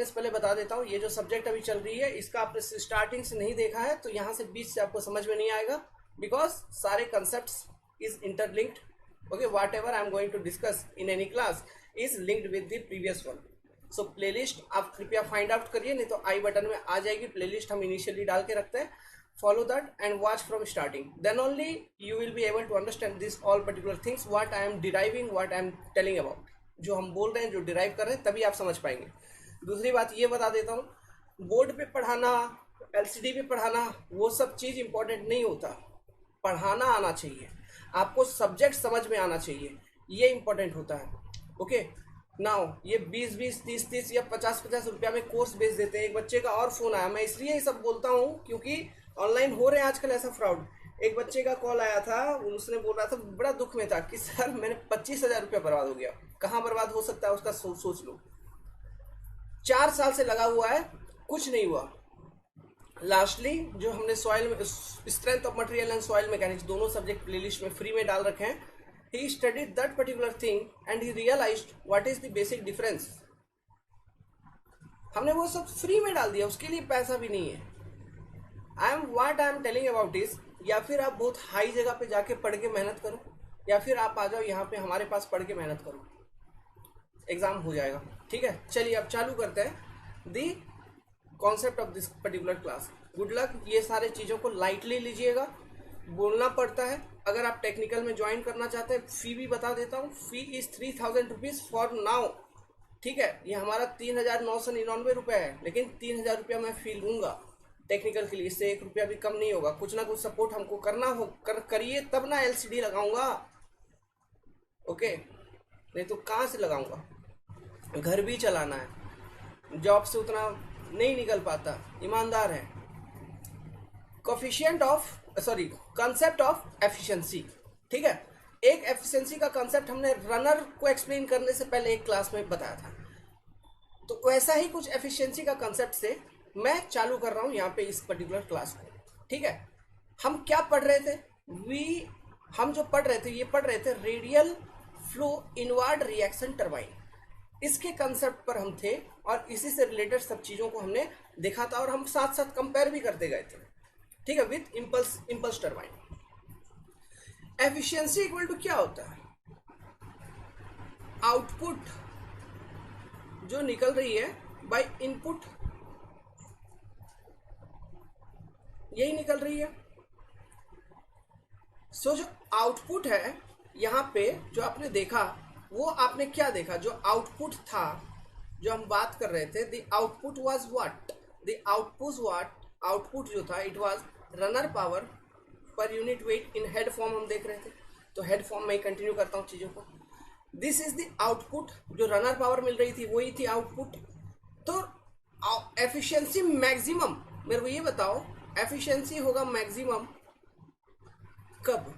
से पहले बता देता हूँ, ये जो सब्जेक्ट अभी चल रही है इसका आपने स्टार्टिंग से नहीं देखा है तो यहाँ से बीच से आपको समझ में नहीं आएगा, बिकॉज सारे concepts is interlinked. Okay, whatever I am going to discuss in any class is linked with the previous one. So playlist आप कृपया फाइंड आउट करिए, नहीं तो आई बटन में आ जाएगी प्लेलिस्ट, हम इनिशियली डाल के रखते हैं. Follow that and watch from starting, then only you will be able to understand this all particular things what I am deriving, what I am telling about. जो हम बोल रहे हैं, जो डिराइव कर रहे हैं, तभी आप समझ पाएंगे. दूसरी बात ये बता देता हूँ, बोर्ड पे पढ़ाना, एलसीडी पे पढ़ाना, वो सब चीज़ इंपॉर्टेंट नहीं होता. पढ़ाना आना चाहिए आपको, सब्जेक्ट समझ में आना चाहिए, ये इंपॉर्टेंट होता है. ओके नाउ ये 20-20, 30-30 या 50-50 रुपया में कोर्स बेच देते हैं. एक बच्चे का और फोन आया, मैं इसलिए ये सब बोलता हूँ क्योंकि ऑनलाइन हो रहे हैं आजकल ऐसा फ्रॉड. एक बच्चे का कॉल आया था, उसने बोल रहा था, बड़ा दुख में था कि सर मैंने 25,000 रुपया बर्बाद हो गया. कहाँ बर्बाद हो सकता है उसका सोच लो. 4 साल से लगा हुआ है, कुछ नहीं हुआ. लास्टली जो हमने सॉइल में strength of material and soil mechanics दोनों सब्जेक्ट प्लेलिस्ट में फ्री में डाल रखे हैं. He studied that particular thing and he realised what is the basic difference. हमने वो सब फ्री में डाल दिया, उसके लिए पैसा भी नहीं है. I am telling about is, या फिर आप बहुत हाई जगह पे जाके पढ़ के मेहनत करो, या फिर आप आ जाओ यहाँ पे हमारे पास पढ़ के मेहनत करो, एग्जाम हो जाएगा. ठीक है, चलिए अब चालू करते हैं the concept of this particular class. Good luck. ये सारे चीज़ों को लाइटली लीजिएगा, बोलना पड़ता है. अगर आप टेक्निकल में ज्वाइन करना चाहते हैं, फी भी बता देता हूँ. फी इज 3,000 रुपीज़ फॉर नाउ. ठीक है, ये हमारा 3,999 रुपये है, लेकिन 3,000 रुपया मैं फी लूँगा टेक्निकल के लिए. इससे 1 रुपया भी कम नहीं होगा. कुछ ना कुछ सपोर्ट हमको करना हो, करिए तब ना एलसीडी लगाऊंगा. ओके, नहीं तो कहाँ से लगाऊंगा. घर भी चलाना है, जॉब से उतना नहीं निकल पाता, ईमानदार है. Concept of efficiency. ठीक है, एक एफिशिएंसी का कंसेप्ट हमने रनर को एक्सप्लेन करने से पहले एक क्लास में बताया था. तो वैसा ही कुछ एफिशिएंसी का कंसेप्ट से मैं चालू कर रहा हूं यहाँ पे इस पर्टिकुलर क्लास को. ठीक है, हम क्या पढ़ रहे थे, हम जो पढ़ रहे थे, ये पढ़ रहे थे radial flow inward reaction turbine. इसके कंसेप्ट पर हम थे और इसी से रिलेटेड सब चीज़ों को हमने देखा था, और हम साथ साथ कंपेयर भी करते गए थे. ठीक है, with impulse turbine. Efficiency equal to क्या होता है, आउटपुट जो निकल रही है बाय इनपुट, यही निकल रही है. सो जो आउटपुट है यहाँ पे जो आपने देखा, वो आपने क्या देखा, जो आउटपुट था जो हम बात कर रहे थे, the output was what, output जो था it was runner power per unit wait in head form हम देख रहे थे. तो हेड फॉर्म में कंटिन्यू करता हूँ चीज़ों को. दिस इज द आउटपुट, जो रनर पावर मिल रही थी वही थी आउटपुट. तो एफिशिएंसी मैक्सिमम, मेरे को ये बताओ, एफिशिएंसी होगा मैक्सिमम कब,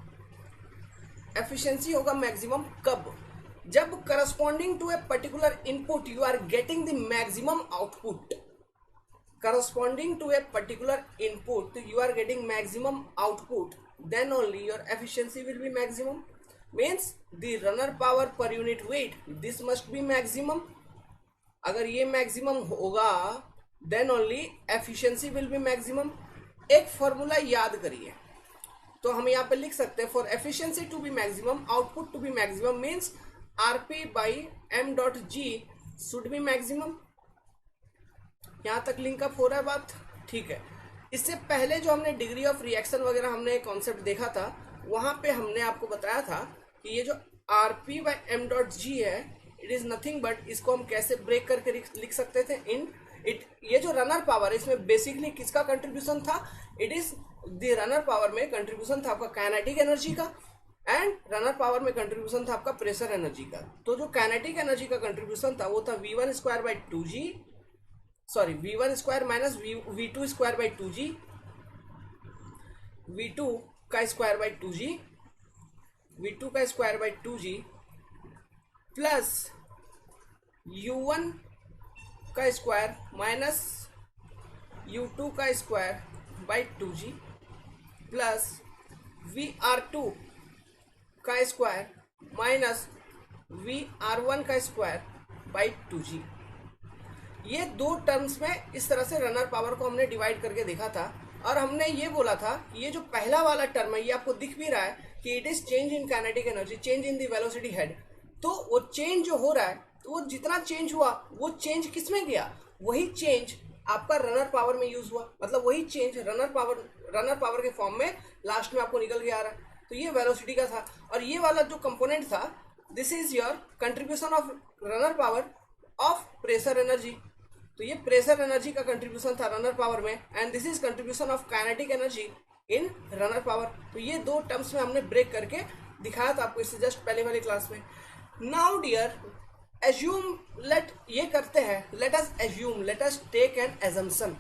एफिशिएंसी होगा मैक्सिमम कब, जब corresponding to a particular input you are getting the maximum output. Corresponding to a particular input you are getting maximum output, then only your efficiency will be maximum. Means the runner power per unit weight, this must be maximum. अगर ये maximum होगा then only efficiency will be maximum. एक formula याद करिए, तो हम यहाँ पे लिख सकते हैं, for efficiency to be maximum, output to be maximum means RP by M dot G should be maximum. यहाँ तक लिंकअप हो रहा है बात. ठीक है, इससे पहले जो हमने डिग्री ऑफ रिएक्शन वगैरह हमने कॉन्सेप्ट देखा था, वहाँ पे हमने आपको बताया था कि ये जो RP by M dot G है, इट इज नथिंग बट, इसको हम कैसे ब्रेक करके लिख सकते थे इन इट. ये जो रनर पावर है, इसमें बेसिकली किसका कंट्रीब्यूशन था, it is the runner power में कंट्रीब्यूशन था आपका काइनेटिक एनर्जी का, एंड रनर पावर में कंट्रीब्यूशन था आपका प्रेशर एनर्जी का. तो जो काइनेटिक एनर्जी का कंट्रीब्यूशन था वो था v1 square by 2g, sorry v1 square minus v2 square by 2g, v2 का स्क्वायर बाई 2g, v2 का square by 2g plus u1 का स्क्वायर माइनस u2 का square by 2g plus vr2 का square minus vr1 का square by 2g. ये दो terms में इस तरह से रनर पावर को हमने डिवाइड करके देखा था, और हमने ये बोला था कि ये जो पहला वाला टर्म है ये आपको दिख भी रहा है कि it is change in kinetic energy, change in the velocity head. तो वो चेंज जो हो रहा है, तो वो जितना चेंज हुआ वो चेंज किस में गया, वही चेंज आपका रनर पावर में यूज हुआ, मतलब वही चेंज रनर पावर के फॉर्म में लास्ट में आपको निकल के आ रहा है। तो ये वेलोसिटी का था, और ये वाला जो कंपोनेंट था, this is your contribution of runner power of pressure energy. तो ये प्रेशर एनर्जी का कंट्रीब्यूशन था रनर पावर में, and this is contribution of kinetic energy in runner power. तो ये दो टर्म्स में हमने ब्रेक करके दिखाया था आपको इससे जस्ट पहले वाली क्लास में। नाउ डियर एज्यूम, ये करते हैं, let us take an assumption.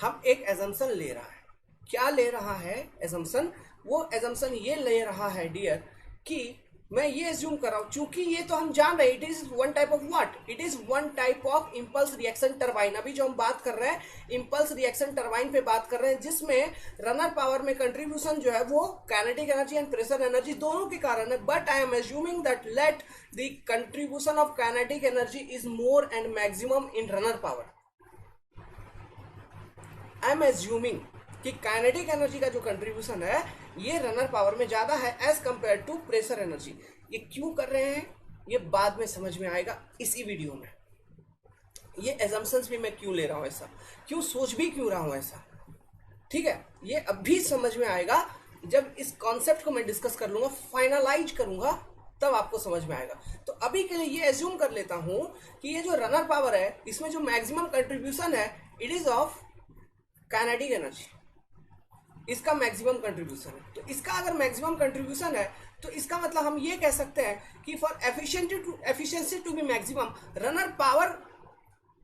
हम एक एजम्पशन ले रहा है, क्या ले रहा है एजम्पशन, वो एजम्पशन ये ले रहा है डियर कि मैं ये एज्यूम कर रहा हूं, चूंकि ये तो हम जान रहे हैं it is one type of what, it is one type of impulse reaction turbine. अभी जो हम बात कर रहे हैं इंपल्स रिएक्शन टरबाइन पे बात कर रहे हैं, जिसमें रनर पावर में कंट्रीब्यूशन जो है वो kinetic energy and pressure energy दोनों के कारण है। But I am assuming that let the contribution of kinetic energy is more and maximum in runner power. I am assuming कि काइनेटिक एनर्जी का जो कंट्रीब्यूशन है ये रनर पावर में ज्यादा है as compare to pressure energy. ये क्यों कर रहे हैं ये बाद में समझ में आएगा इसी वीडियो में। ये एजम्पशंस भी मैं क्यों ले रहा हूं ऐसा, क्यों सोच भी क्यों रहा हूं ऐसा, ठीक है, ये अभी समझ में आएगा जब इस कॉन्सेप्ट को मैं डिस्कस कर लूंगा, फाइनलाइज करूंगा, तब आपको समझ में आएगा। तो अभी के लिए ये एज्यूम कर लेता हूं कि ये जो रनर पावर है इसमें जो मैक्सिमम कंट्रीब्यूशन है it is of kinetic energy, इसका मैक्सिमम कंट्रीब्यूशन है। तो इसका अगर मैक्सिमम कंट्रीब्यूशन है तो इसका मतलब हम ये कह सकते हैं कि for efficiency to be maximum, runner power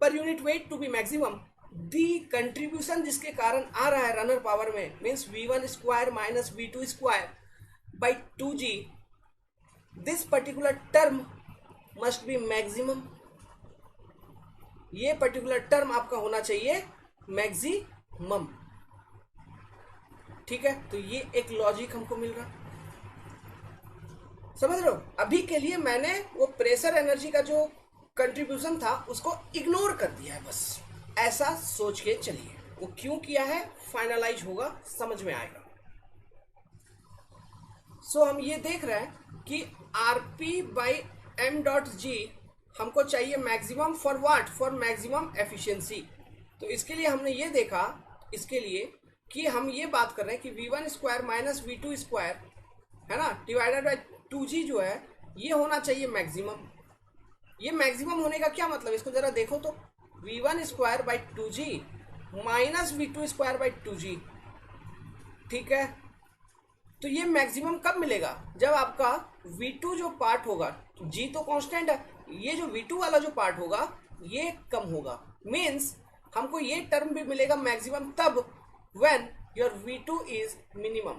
per unit weight to be maximum, the contribution जिसके कारण आ रहा है रनर पावर में means v1 square minus v2 square by 2g, this particular term must be maximum. ये particular term आपका होना चाहिए मैक्सिमम, ठीक है। तो ये एक लॉजिक हमको मिल रहा, समझ रहे हो। अभी के लिए मैंने वो प्रेशर एनर्जी का जो कंट्रीब्यूशन था उसको इग्नोर कर दिया है, बस ऐसा सोच के चलिए। वो क्यों किया है फाइनलाइज होगा, समझ में आएगा। सो हम ये देख रहे हैं कि RP by M dot G हमको चाहिए maximum for what, for maximum efficiency. तो इसके लिए हमने ये देखा, इसके लिए कि हम ये बात कर रहे हैं कि v1 square minus v2 square है ना डिवाइडेड बाई 2g जो है ये होना चाहिए मैक्सिमम। ये मैक्सिमम होने का क्या मतलब, इसको जरा देखो तो, v1 square by 2g minus v2 square by 2g, ठीक है। तो ये मैक्सिमम कब मिलेगा, जब आपका v2 जो पार्ट होगा, g तो कांस्टेंट है, ये जो v2 वाला जो पार्ट होगा ये कम होगा। मीन्स हमको ये टर्म भी मिलेगा मैक्सिमम तब when your v2 is minimum,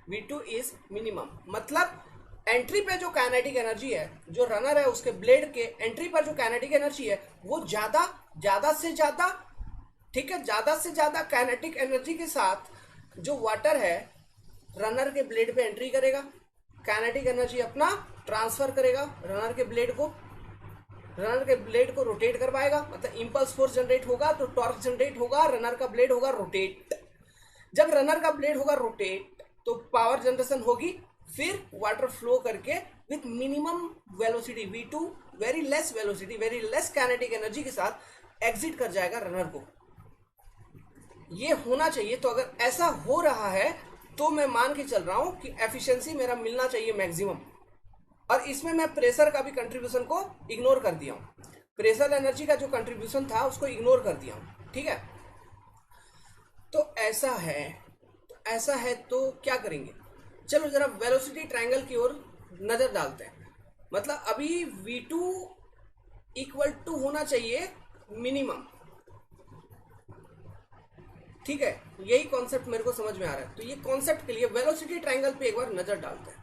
v2 is minimum, मतलब एंट्री पे जो काइनेटिक एनर्जी है, जो रनर है उसके ब्लेड के एंट्री पर जो काइनेटिक एनर्जी है वो ज्यादा से ज्यादा, ठीक है, ज्यादा से ज्यादा काइनेटिक एनर्जी के साथ जो वाटर है रनर के ब्लेड पे एंट्री करेगा, काइनेटिक एनर्जी अपना ट्रांसफर करेगा रनर के ब्लेड को, रनर के ब्लेड को रोटेट करवाएगा, मतलब इंपल्स फोर्स जनरेट होगा तो टॉर्क जनरेट होगा, रनर का ब्लेड होगा रोटेट। जब रनर का ब्लेड होगा रोटेट तो पावर जनरेशन होगी, फिर वाटर फ्लो करके with minimum velocity v2, very less velocity, very less kinetic energy के साथ एग्जिट कर जाएगा रनर को। ये होना चाहिए। तो अगर ऐसा हो रहा है तो मैं मान के चल रहा हूं कि एफिशिएंसी मेरा मिलना चाहिए मैक्सिमम, और इसमें मैं प्रेशर का भी कंट्रीब्यूशन को इग्नोर कर दिया हूं, प्रेशर एनर्जी का जो कंट्रीब्यूशन था उसको इग्नोर कर दिया हूं, ठीक है। तो ऐसा है तो क्या करेंगे, चलो जरा वेलोसिटी ट्रायंगल की ओर नजर डालते हैं। मतलब अभी v2 इक्वल टू होना चाहिए मिनिमम, ठीक है, यही कॉन्सेप्ट मेरे को समझ में आ रहा है। तो ये कॉन्सेप्ट के लिए वेलोसिटी ट्रायंगल पे एक बार नजर डालते हैं।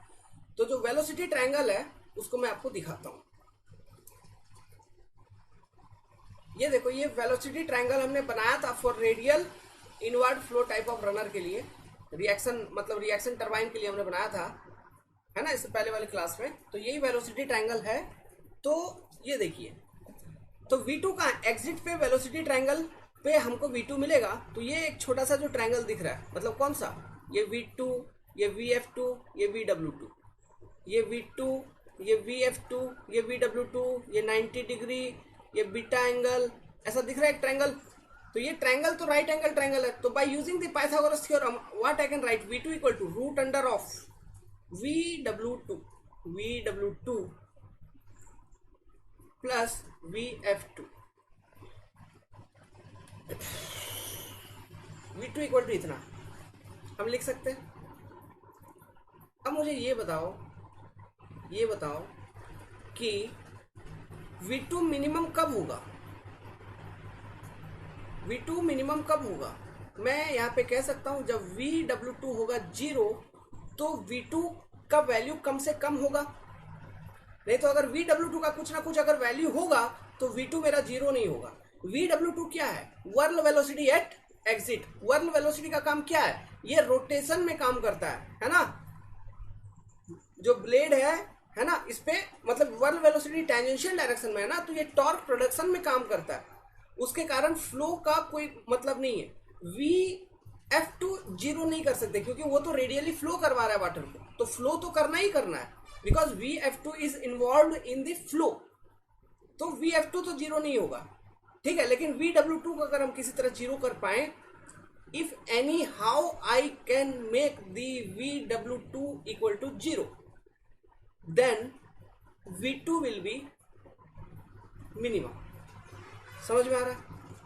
तो जो वेलोसिटी ट्रायंगल है उसको मैं आपको दिखाता हूं। ये देखो, ये वेलोसिटी ट्रायंगल हमने बनाया था for radial inward flow type of runner के लिए, रिएक्शन मतलब रिएक्शन टरबाइन के लिए हमने बनाया था, है ना, इससे पहले वाली क्लास में। तो यही वेलोसिटी ट्रायंगल है। तो ये देखिए, तो V2 का एग्जिट पे वेलोसिटी ट्रायंगल पे हमको V2 मिलेगा। तो ये एक छोटा सा जो ट्रायंगल दिख रहा है, मतलब कौन सा, ये V2, ये VF2, ये VW2, ये V2, ये VF2, ये VW2, ये 90 डिग्री, ये बीटा एंगल, ऐसा दिख रहा है एक ट्रायंगल। तो ये ट्रायंगल तो राइट एंगल ट्रायंगल है। तो by using the Pythagoras theorem what I can write, V2 equal to root under of VW2 plus VF2। V2 equal to इतना हम लिख सकते हैं। अब मुझे ये बताओ कि V2 मिनिमम कब होगा, V2 मिनिमम कब होगा। मैं यहाँ पे कह सकता हूँ जब VW2 होगा 0 तो V2 का वैल्यू कम से कम होगा। नहीं तो अगर VW2 का कुछ ना कुछ अगर वैल्यू होगा तो V2 मेरा 0 नहीं होगा। VW2 क्या है, whirl velocity at exit. Whirl velocity का काम क्या है, ये रोटेशन में काम करता है ना। जो ब्लेड है ना, इस पे मतलब वर्ल वेलोसिटी टेंजेंशियल डायरेक्शन में है ना, तो ये टॉर्क प्रोडक्शन में काम करता है। उसके कारण फ्लो का कोई मतलब नहीं है। VF2 जीरो नहीं कर सकते क्योंकि वो तो रेडियली फ्लो करवा रहा है वाटर को, तो फ्लो तो करना ही करना है because VF2 is involve in the flow. तो VF2 तो जीरो नहीं होगा, ठीक है। लेकिन VW2 को अगर हम किसी तरह जीरो कर पाए, if anyhow I can make the VW2 equal to zero, then V2 will be minimum. समझ में आ रहा है।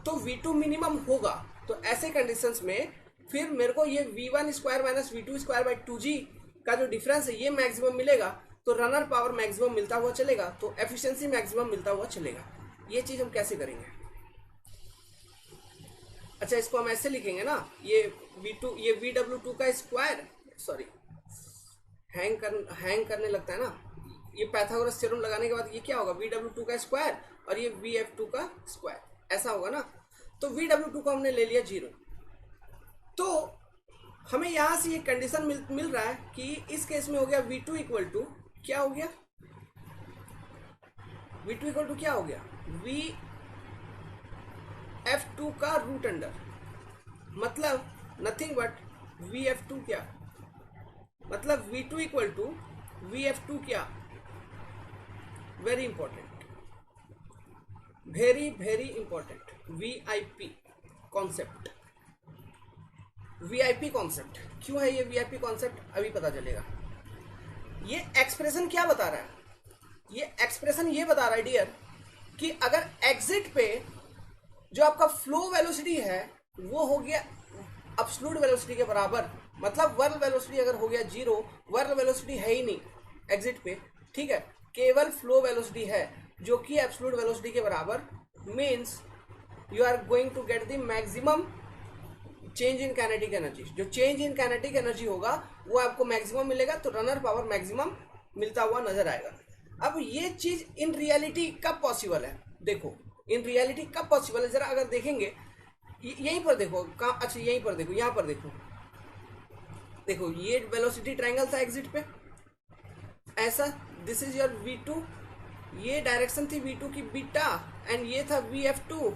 तो V2 मिनिमम होगा। तो ऐसे कंडीशंस में फिर मेरे को ये V1 square minus V2 square by 2G का जो डिफरेंस है ये मैक्सिमम मिलेगा। तो रनर पावर मैक्सिमम मिलता हुआ चलेगा, तो एफिशिएंसी मैक्सिमम मिलता हुआ चलेगा। ये चीज हम कैसे करेंगे, अच्छा इसको हम ऐसे लिखेंगे ना, ये V2 ये VW2 का स्क्वायर, सॉरी हैंग करने लगता है ना, ये पाइथागोरस थ्योरम लगाने के बाद ये क्या होगा, VW2 का स्क्वायर और ये VF2 का स्क्वायर, ऐसा होगा ना। तो VW2 को हमने ले लिया 0। तो हमें यहां से ये कंडीशन मिल रहा है कि इस केस में हो गया V2 इक्वल टू क्या हो गया, V2 इक्वल टू क्या हो गया, VF2 का रूट अंडर, मतलब नथिंग बट VF2 क्या, मतलब V2 इक्वल टू VF2 क्या, very important, very very important, VIP concept. VIP concept क्यों है ये VIP कॉन्सेप्ट, अभी पता चलेगा। ये एक्सप्रेशन क्या बता रहा है, ये एक्सप्रेशन ये बता रहा है डियर कि अगर एग्जिट पे जो आपका फ्लो वेलोसिटी है वो हो गया एब्सोल्यूट वेलोसिटी के बराबर, मतलब वर्ल वेलोसिटी अगर हो गया 0, वर्ल वेलोसिटी है ही नहीं एग्जिट पे, ठीक है, केवल फ्लो वेलोसिटी है जो कि एब्सोल्यूट वेलोसिटी के बराबर, means you are going to get the maximum change in kinetic energy. जो चेंज इन काइनेटिक एनर्जी होगा वो आपको मैक्सिमम मिलेगा, तो रनर पावर मैक्सिमम मिलता हुआ नजर आएगा। अब ये चीज इन रियलिटी कब पॉसिबल है, देखो इन रियलिटी कब पॉसिबल है, जरा अगर देखेंगे यहीं पर देखो, कहाँ, अच्छा यहीं पर देखो, यहाँ पर देखो, देखो ये वेलोसिटी ट्रायंगल था एग्जिट पे ऐसा, दिस इज योर V2, ये डायरेक्शन थी V2 की बीटा एंड ये था VF2,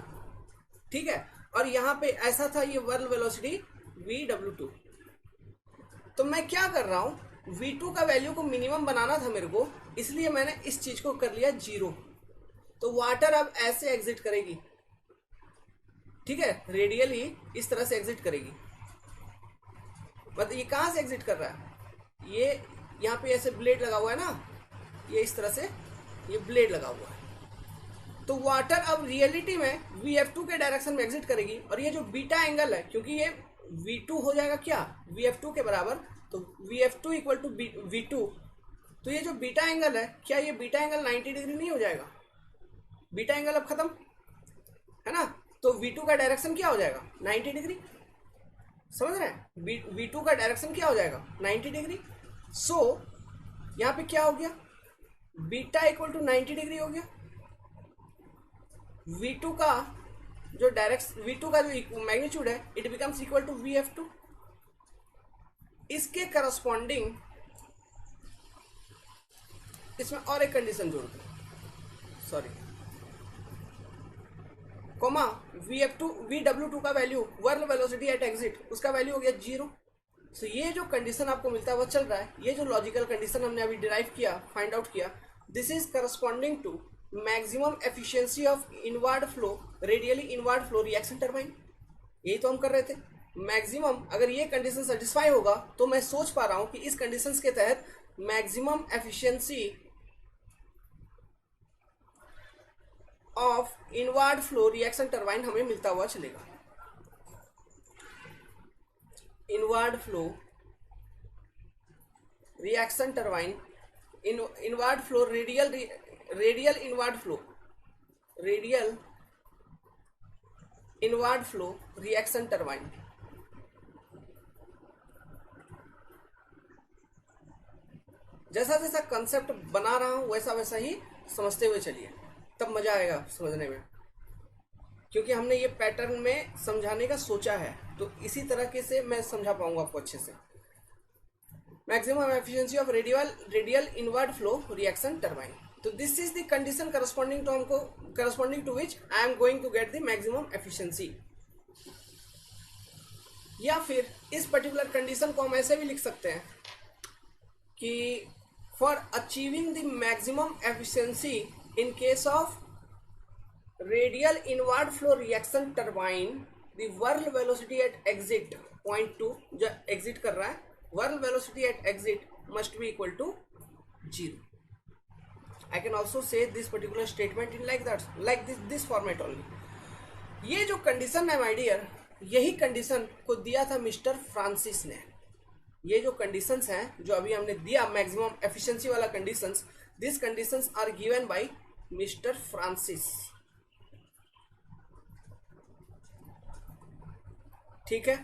ठीक है, और यहाँ पे ऐसा था ये वर्ल वेलोसिटी VW2। तो मैं क्या कर रहा हूँ, V2 का वैल्यू को मिनिमम बनाना था मेरे को, इसलिए मैंने इस चीज को कर लिया 0। तो वाटर अब ऐसे एग्जिट करेगी, ठीक है, रेडियली इस तरह से एग्जिट करेगी, मतलब ये कहाँ से एग्जिट कर रहा है, ये यहाँ पे ऐसे ब्लेड लगा हुआ है ना, ये इस तरह से ये ब्लेड लगा हुआ है। तो वाटर अब रियलिटी में VF2 के डायरेक्शन में एग्जिट करेगी, और ये जो बीटा एंगल है, क्योंकि ये V2 हो जाएगा क्या VF2 के बराबर, तो VF2 इक्वल टू V2, तो ये जो बीटा एंगल है, क्या ये बीटा एंगल 90 डिग्री नहीं हो जाएगा, बीटा एंगल अब खत्म है ना, तो V2 का डायरेक्शन क्या हो जाएगा 90 डिग्री, समझ रहे हैं, V2 का डायरेक्शन क्या हो जाएगा 90 डिग्री। सो यहाँ पे क्या हो गया, बीटा इक्वल टू 90 डिग्री हो गया, V2 का जो V2 का जो मैग्नीट्यूड है it becomes equal to VF2। इसके करस्पॉन्डिंग इसमें और एक कंडीशन जोड़ दो, सॉरी कॉमा VW2 का value whirl velocity at exit, उसका वैल्यू हो गया 0। सो ये जो कंडीशन आपको मिलता है वो चल रहा है। ये जो लॉजिकल कंडीशन हमने अभी डिराइव किया, फाइंड आउट किया, this is corresponding to maximum efficiency of inward flow radially inward flow reaction turbine. यही तो हम कर रहे थे। मैक्सिमम, अगर ये कंडीशन सेटिस्फाई होगा तो मैं सोच पा रहा हूं कि इस कंडीशंस के तहत maximum efficiency of inward flow reaction turbine हमें मिलता हुआ चलेगा। Inward flow reaction turbine, inward flow radial inward flow, radial inward flow reaction turbine. जैसा जैसा कंसेप्ट बना रहा हूं वैसा वैसा ही समझते हुए चलिए, तब मजा आएगा समझने में, क्योंकि हमने ये पैटर्न में समझाने का सोचा है, तो इसी तरह से मैं समझा पाऊंगा आपको अच्छे से। Maximum efficiency of radial inward flow reaction turbine. तो this is the condition corresponding to which I am going to get the maximum efficiency. या फिर इस पर्टिकुलर कंडीशन को हम ऐसे भी लिख सकते हैं कि for achieving the maximum efficiency in case of radial inward flow reaction turbine, the whirl velocity at exit point 2, जो एग्जिट कर रहा है, whirl velocity at exit must be equal to 0। I can also say this particular statement in like this format only। ये जो condition है my dear, यही condition को दिया था मिस्टर फ्रांसिस ने। ये जो कंडीशंस हैं जो अभी हमने दिया मैक्सिमम एफिशिएंसी वाला conditions, this conditions are given by mister Francis. ठीक है,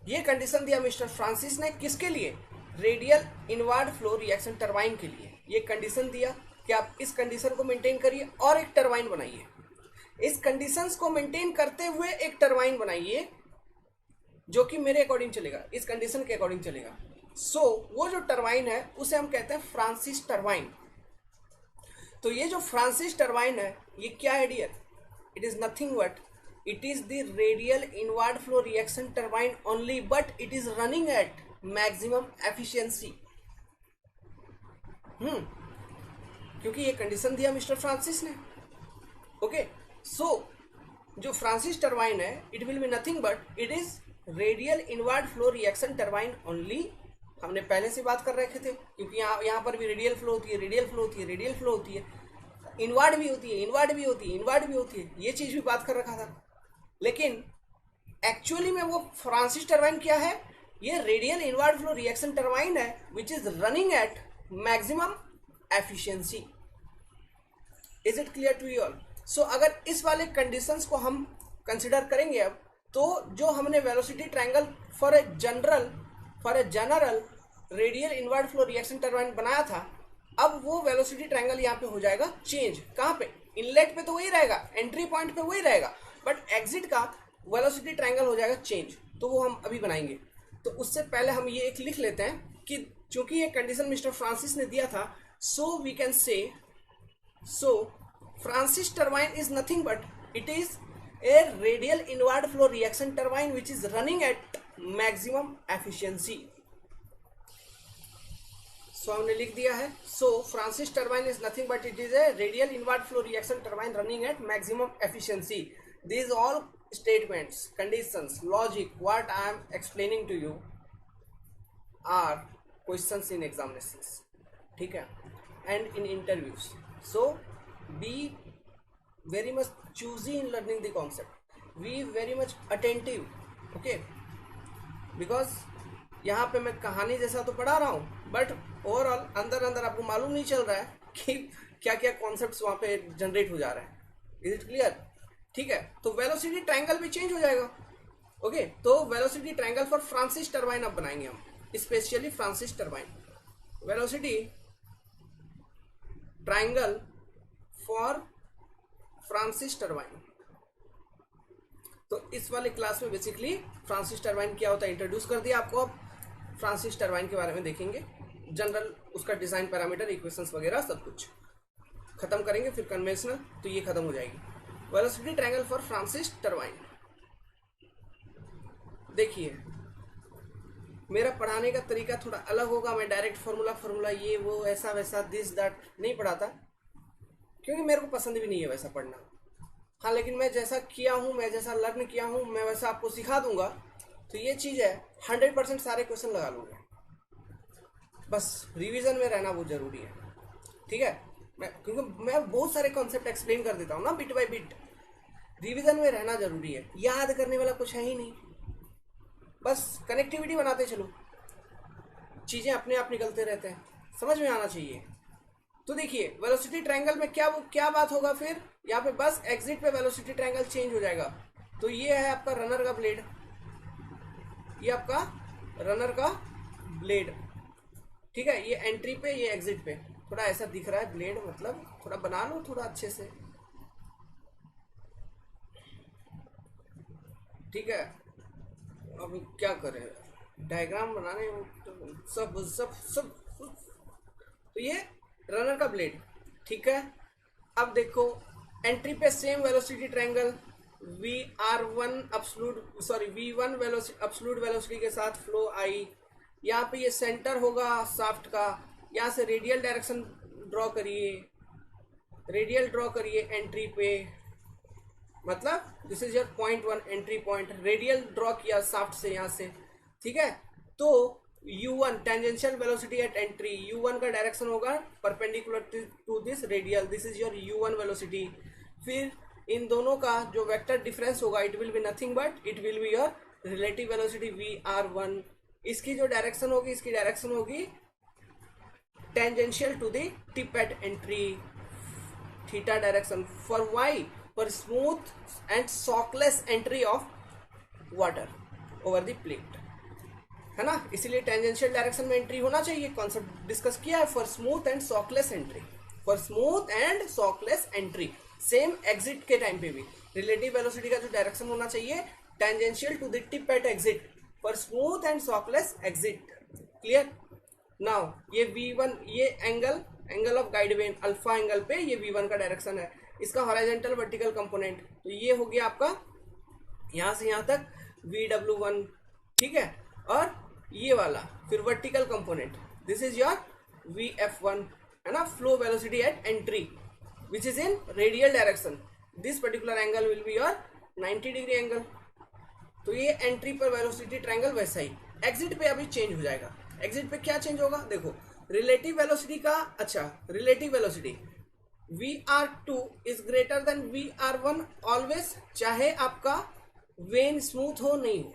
ये कंडीशन दिया मिस्टर फ्रांसिस ने किसके लिए? Radial inward flow reaction turbine के लिए। ये कंडीशन दिया कि आप इस कंडीशन को मेंटेन करिए और एक टरबाइन बनाइए। इस कंडीशंस को मेंटेन करते हुए एक टरबाइन बनाइए जो कि मेरे अकॉर्डिंग चलेगा, इस कंडीशन के अकॉर्डिंग चलेगा। वो जो टरबाइन है उसे हम कहते हैं फ्रांसिस टरबाइन। तो ये जो फ्रांसिस टरबाइन है ये क्या है dear? It is nothing but it is the radial inward flow reaction turbine only, but it is running at maximum efficiency। क्योंकि ये कंडीशन दिया मिस्टर फ्रांसिस ने। ओके, सो जो फ्रांसिस टरबाइन है, it will be nothing but it is radial inward flow reaction turbine only. हमने पहले से बात कर रखे थे, क्योंकि यहाँ पर भी रेडियल फ्लो होती है, रेडियल फ्लो होती है, रेडियल फ्लो होती है, इनवर्ड भी होती है, इनवर्ड भी होती है, इनवर्ड भी होती है, ये चीज भी बात कर रखा था। लेकिन एक्चुअली में वो फ्रांसिस टरबाइन क्या है? ये radial inward flow reaction turbine है which is running at maximum efficiency. Is it clear to you all? So अगर इस वाले कंडीशंस को हम कंसिडर करेंगे अब, तो जो हमने velocity triangle for a general radial inward flow reaction turbine बनाया था, अब वो वेलोसिटी ट्रायंगल यहाँ पे हो जाएगा चेंज। कहाँ पे? इनलेट पे तो वही रहेगा, एंट्री पॉइंट पे वही रहेगा, बट एग्जिट का वेलोसिटी ट्रायंगल हो जाएगा चेंज। तो वो हम अभी बनाएंगे। तो उससे पहले हम ये एक लिख लेते हैं कि चूंकि ये कंडीशन मिस्टर फ्रांसिस ने दिया था, so we can say Francis turbine is nothing but it is a radial inward flow reaction turbine which is running at maximum efficiency. हमने लिख दिया है, Francis turbine is nothing but it is a radial inward flow reaction turbine running at maximum efficiency. These all statements, conditions, logic, what I am explaining to you are questions in examinations, ठीक है, and in interviews. So be very much choosy in learning the concept. Be very much attentive, okay? Because यहाँ पे मैं कहानी जैसा तो पढ़ा रहा हूँ, बट ओवरऑल अंदर अंदर आपको मालूम नहीं चल रहा है कि क्या क्या कॉन्सेप्ट्स वहाँ पे जनरेट हो जा रहे हैं। Is it clear? ठीक है, तो वेलोसिटी ट्रायंगल भी चेंज हो जाएगा। ओके, तो velocity triangle for Francis turbine अब बनाएंगे हम, specially Francis turbine. Velocity triangle for Francis turbine. तो इस वाले क्लास में बेसिकली फ्रांसिस टरबाइन क्या होता है इंट्रोड्यूस कर दिया आपको। अब फ्रांसिस टरबाइन के बारे में देखेंगे, जनरल उसका डिजाइन पैरामीटर, इक्वेशंस वगैरह सब कुछ खत्म करेंगे, फिर कन्वेंशनल, तो ये खत्म हो जाएगी। Velocity triangle for Francis turbine. देखिए मेरा पढ़ाने का तरीका थोड़ा अलग होगा, मैं डायरेक्ट फार्मूला ये वो ऐसा वैसा दिस दैट नहीं पढ़ाता, क्योंकि मेरे को पसंद भी नहीं है वैसा पढ़ना। हाँ लेकिन मैं जैसा किया हूँ, मैं जैसा लर्न किया हूँ, मैं वैसा आपको सिखा दूंगा। तो ये चीज़ है 100% सारे क्वेश्चन लगा लूँगा, बस रिवीजन में रहना बहुत ज़रूरी है। ठीक है, क्योंकि मैं बहुत सारे कॉन्सेप्ट एक्सप्लेन कर देता हूँ ना बिट बाय बिट। रिवीजन में रहना जरूरी है, याद करने वाला कुछ है ही नहीं, बस कनेक्टिविटी बनाते चलो, चीज़ें अपने आप निकलते रहते हैं, समझ में आना चाहिए। तो देखिए वेलोसिटी ट्रायंगल में क्या बात होगा फिर यहाँ पे, बस एग्जिट पे वेलोसिटी ट्रायंगल चेंज हो जाएगा। तो ये है आपका रनर का ब्लेड, ये आपका रनर का ब्लेड, ठीक है। ये एंट्री पे, ये एग्जिट पे। थोड़ा ऐसा दिख रहा है ब्लेड, मतलब थोड़ा बना लो थोड़ा अच्छे से, ठीक है। अब क्या करें, डायग्राम बनाने तो सब। तो ये रनर का ब्लेड, ठीक है। अब देखो एंट्री पे same velocity triangle VR1 V1 absolute velocity के साथ फ्लो आई। यहाँ पे ये सेंटर होगा शाफ्ट का, यहाँ से रेडियल डायरेक्शन ड्रॉ करिए, रेडियल ड्रॉ करिए एंट्री पे, मतलब this is your point 1 entry point, radial draw किया शाफ्ट से यहाँ से, ठीक है। तो U1 tangential velocity eight entry, U1 का डायरेक्शन होगा perpendicular to this radial, this is your U1 velocity. फिर इन दोनों का जो वेक्टर डिफरेंस होगा it will be nothing but it will be your relative velocity VR1। इसकी जो डायरेक्शन होगी, इसकी डायरेक्शन होगी tangential to the tip at entry, theta direction. For why, for smooth and shockless entry of water over the plate, है ना, इसीलिए tangential direction में entry होना चाहिए। कॉन्सेप्ट डिस्कस किया है for smooth and shockless entry, for smooth and shockless entry. Same exit के time पे भी रिलेटिव वेलोसिटी का जो डायरेक्शन होना चाहिए tangential to the tip at exit for smooth and shockless exit. Clear. Now ये V1, ये angle of guide vane alpha angle पे ये V1 का डायरेक्शन है, इसका हॉरिजॉन्टल वर्टिकल कंपोनेंट, तो ये हो गया आपका यहां से यहां तक VW1, ठीक है। और ये वाला फिर vertical component, this is your VF1, है ना, flow velocity eight entry which is in radial direction, this particular angle will be your 90 degree angle. तो ये एंट्री पर वेलोसिटी ट्रायंगल वैसा ही, एग्जिट पे अभी चेंज हो जाएगा। एग्जिट पे क्या चेंज होगा, देखो रिलेटिव वेलोसिटी का, अच्छा relative velocity VR2 is greater then VR1 always, चाहे आपका वेन स्मूथ हो नहीं हो,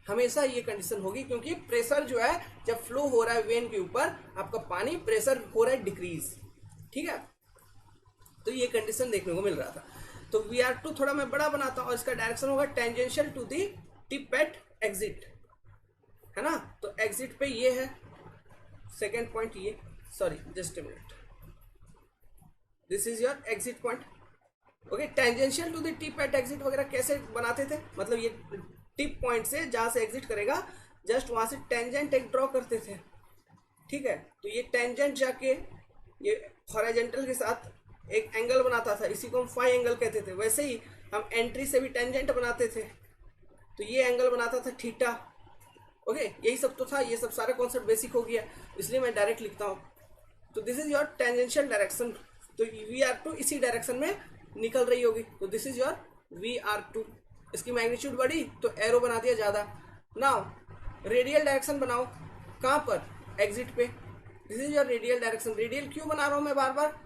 हमेशा ये कंडीशन होगी, क्योंकि प्रेशर जो है जब फ्लो हो रहा है वेन के ऊपर, आपका पानी प्रेशर हो रहा है डिक्रीज, ठीक है। तो ये कंडीशन देखने को मिल रहा था। तो VR2 थोड़ा मैं बड़ा बनाता हूं और इसका डायरेक्शन होगा tangential to the tip at exit, है ना। तो एग्जिट पे ये है सेकेंड पॉइंट, ये sorry just a minute, this is your exit point, okay. Tangential to the tip at exit वगैरह कैसे बनाते थे, मतलब ये टिप पॉइंट से जहां से एग्जिट करेगा जस्ट वहां से टेंजेंट एक ड्रॉ करते थे, ठीक है। तो ये टेंजेंट जाके ये हॉरिजॉन्टल के साथ एक एंगल बनाता था, इसी को हम फाई एंगल कहते थे। वैसे ही हम एंट्री से भी टेंजेंट बनाते थे, तो ये एंगल बनाता था थीटा, ओके। यही सब तो था, ये सब सारा कॉन्सेप्ट बेसिक हो गया, इसलिए मैं डायरेक्ट लिखता हूँ। तो this is your tangential direction, तो VR2 इसी डायरेक्शन में निकल रही होगी, तो दिस इज योर VR2। इसकी मैग्नीट्यूड बढ़ी तो एरो बना दिया ज्यादा। नाउ रेडियल डायरेक्शन बनाओ, कहां पर, एग्जिट पे, this is your radial direction. Radial क्यों बना रहा हूं मैं बार बार,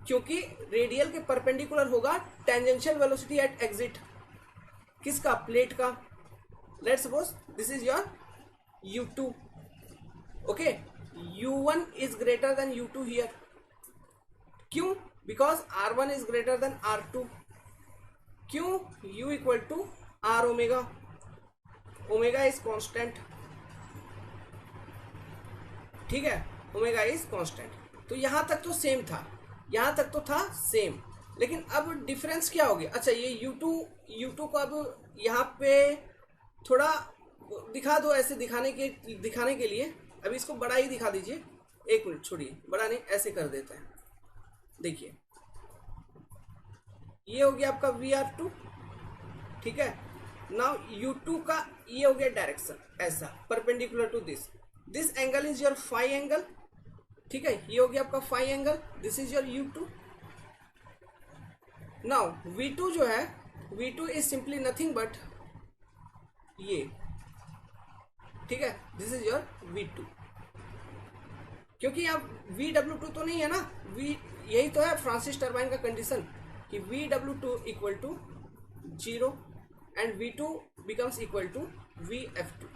क्योंकि रेडियल के परपेंडिकुलर होगा टेंजेंशियल वेलोसिटी एट एग्जिट, किसका, प्लेट का। Let's suppose this is your U2, okay. U1 is greater than U2 here, क्यों, because R1 is greater than R2, क्यों, U equal to R omega, omega is constant, ठीक है, omega is constant. तो यहां तक तो same था, यहां तक तो था सेम, लेकिन अब डिफरेंस क्या हो गया, अच्छा ये U2 को अब यहाँ पे थोड़ा दिखा दो, ऐसे दिखाने के लिए, अभी इसको बड़ा ही दिखा दीजिए, एक मिनट छोड़िए, बड़ा नहीं ऐसे कर देते हैं, देखिए ये हो गया आपका VR2, ठीक है। नाउ U2 का ये हो गया डायरेक्शन ऐसा perpendicular to this angle is your phi angle, ठीक है। ये हो गया आपका phi angle, this is your U2। Now V2 जो है, V2 is simply nothing but ये, ठीक है, दिस इज योर V2। क्योंकि यहाँ VW2 तो नहीं है ना, यही तो है फ्रांसिस टरबाइन का कंडीशन कि VW2 equal to 0 and V2 becomes equal to VF2।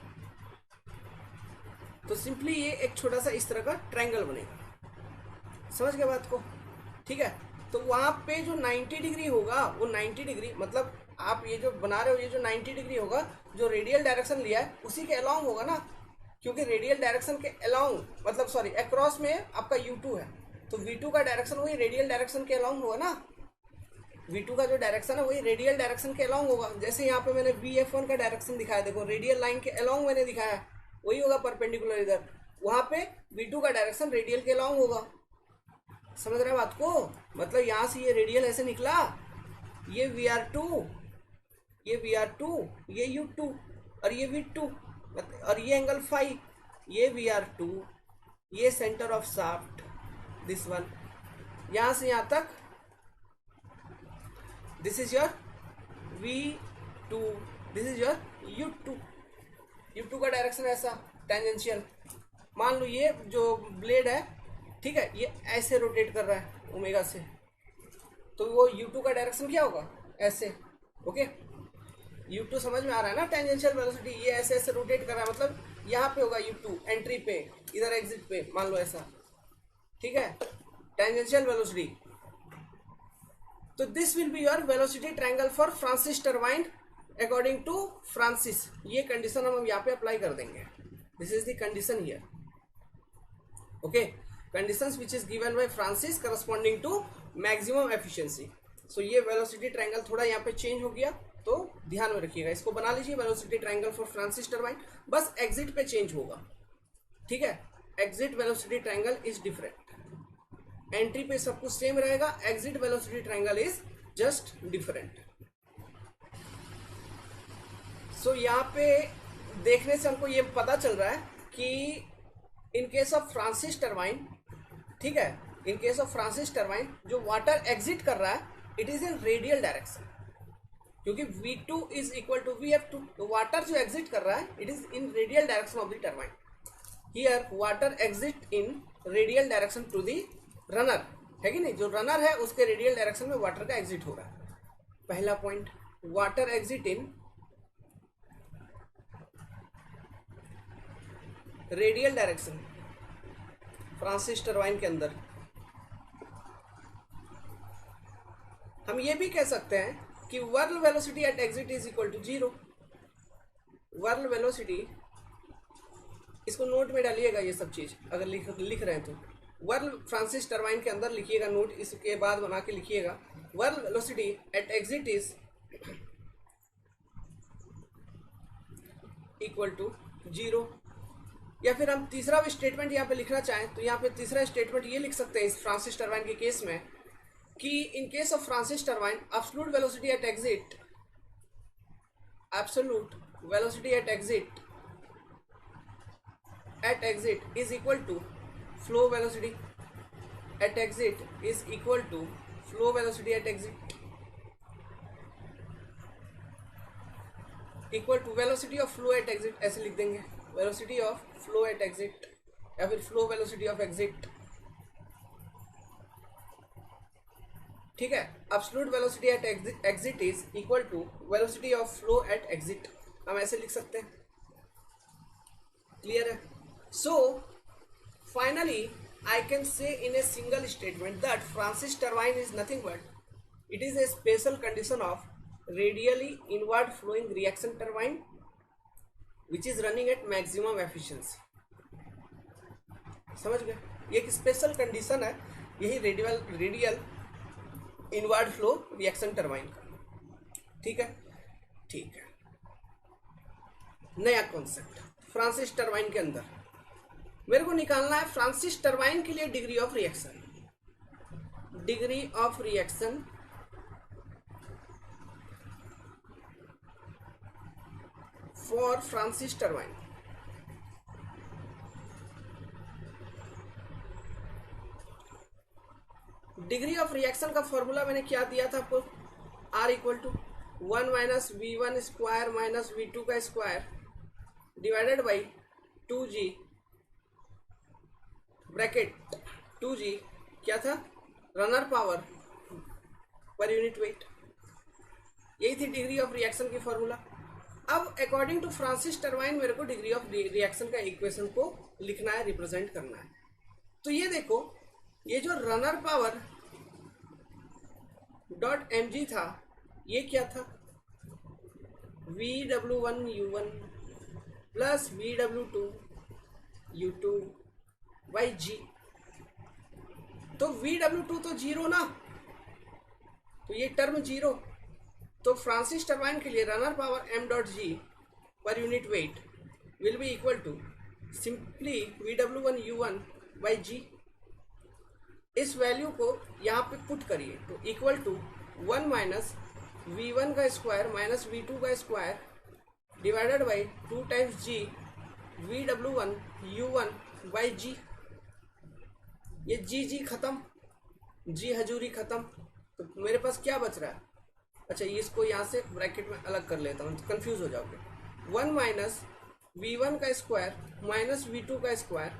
तो सिंपली ये एक छोटा सा इस तरह का ट्रायंगल बनेगा, समझ गए बात को, ठीक है। तो वहां पे जो 90 डिग्री होगा वो 90 डिग्री मतलब आप ये जो बना रहे हो ये जो 90 डिग्री होगा, जो रेडियल डायरेक्शन लिया है उसी के अलोंग होगा ना, क्योंकि रेडियल डायरेक्शन के अलोंग मतलब सॉरी अक्रॉस में आपका U2 है, तो V2 का डायरेक्शन वही रेडियल डायरेक्शन के अलोंग होगा ना। V2 का जो डायरेक्शन है वही रेडियल डायरेक्शन के अलोंग होगा। जैसे यहाँ पे मैंने VF1 का डायरेक्शन दिखाया, देखो रेडियल लाइन के अलोंग मैंने दिखाया, वही होगा परपेंडिकुलर इधर। वहां पे V2 का डायरेक्शन रेडियल के अलोंग होगा, समझ रहे हैं बात को। मतलब यहाँ से ये रेडियल ऐसे निकला, ये VR2, ये VR2, ये U2 और ये V2 और ये एंगल फाई, ये VR2, ये centre of shaft this one, यहां से यहां तक this is your V2, this is your U2। U2 का डायरेक्शन ऐसा टेंजेंशियल, मान लो ये जो ब्लेड है, ठीक है, ये ऐसे रोटेट कर रहा है ओमेगा से, तो वो U2 का डायरेक्शन क्या होगा, ऐसे, ओके। U2 समझ में आ रहा है ना, टेंजेंशियल वेलोसिटी, ये ऐसे ऐसे रोटेट कर रहा है, मतलब यहाँ पे होगा U2 एंट्री पे, इधर एग्जिट पे, मान लो ऐसा, ठीक है, टेंजेंशियल वेलोसिटी। तो this will be your velocity triangle for Francis turbine according to Francis. ये कंडीशन हम यहाँ पे अप्लाई कर देंगे, this is the condition here, okay. Conditions which is given by Francis corresponding to maximum efficiency. So ये velocity triangle थोड़ा यहाँ पे चेंज हो गया, तो ध्यान में रखिएगा, इसको बना लीजिए velocity triangle for Francis turbine, बस एग्जिट पे चेंज होगा, ठीक है। Exit velocity triangle is different, entry पे सब कुछ सेम रहेगा, exit velocity triangle is just different. So यहाँ पे देखने से हमको ये पता चल रहा है कि in case of Francis turbine, ठीक है, इन केस ऑफ फ्रांसिस टरबाइन जो वाटर एग्जिट कर रहा है it is in radial direction, क्योंकि V2 is equal to VF2, तो वाटर जो एग्जिट कर रहा है it is in radial direction of the turbine. Here water exit in radial direction to the runner, है कि नहीं, जो रनर है उसके रेडियल डायरेक्शन में वाटर का एग्जिट हो रहा है। पहला point, water exit in radial direction Francis turbine के अंदर। हम ये भी कह सकते हैं कि whirl velocity at exit is equal to 0। Whirl velocity, इसको नोट में डालिएगा ये सब चीज अगर लिख रहे हैं तो, वर्ल फ्रांसिस टरबाइन के अंदर लिखिएगा नोट, इसके बाद बना के लिखिएगा whirl velocity at exit is equal to 0। या फिर हम तीसरा भी स्टेटमेंट यहाँ पे लिखना चाहें तो यहाँ पे तीसरा स्टेटमेंट ये लिख सकते हैं इस फ्रांसिस टरबाइन के केस में कि in case of Francis turbine absolute velocity at exit, absolute velocity at exit is equal to flow velocity at exit is equal to flow velocity at exit equal to velocity of flow at exit, ऐसे लिख देंगे, velocity of flow at exit या फिर flow velocity of exit, ठीक है। Absolute velocity at exit is equal to velocity of flow at exit, हम ऐसे लिख सकते हैं, क्लियर है। So finally I can say in a single statement that Francis turbine is nothing but it is a special condition of radially inward flowing reaction turbine which is running at maximum efficiency. समझ गए, ये एक special condition है यही radial inward flow reaction turbine का, ठीक है, ठीक है। नया कॉन्सेप्ट फ्रांसिस टरबाइन के अंदर मेरे को निकालना है फ्रांसिस टरबाइन के लिए degree of reaction, degree of reaction for Francis turbine. Degree of reaction का फॉर्मूला मैंने क्या दिया था आपको, R equal to 1 minus V1 square minus V2 का square divided by 2G bracket 2G क्या था, runner power per unit wait. यही थी डिग्री ऑफ रिएक्शन की फॉर्मूला। अब अकॉर्डिंग टू फ्रांसिस टरबाइन मेरे को डिग्री ऑफ रिएक्शन का इक्वेशन को लिखना है, रिप्रेजेंट करना है। तो ये देखो, ये जो रनर पावर डॉट mg था, ये क्या था, VW1U1 plus VW2U2 by G। तो VW2 तो जीरो ना, तो ये टर्म जीरो। तो फ्रांसिस टरबाइन के लिए runner power m dot g per unit weight will be equal to simply VW1U1 by G। इस वैल्यू को यहाँ पे पुट करिए तो इक्वल टू 1 माइनस V1 का स्क्वायर माइनस V2 का square divided by 2 times G VW1U1 by G। ये G खत्म, G हजूरी खत्म, तो मेरे पास क्या बच रहा है, अच्छा इसको यहाँ से ब्रैकेट में अलग कर लेता हूँ, तो कंफ्यूज हो जाओगे। 1 माइनस V1 का स्क्वायर माइनस V2 का square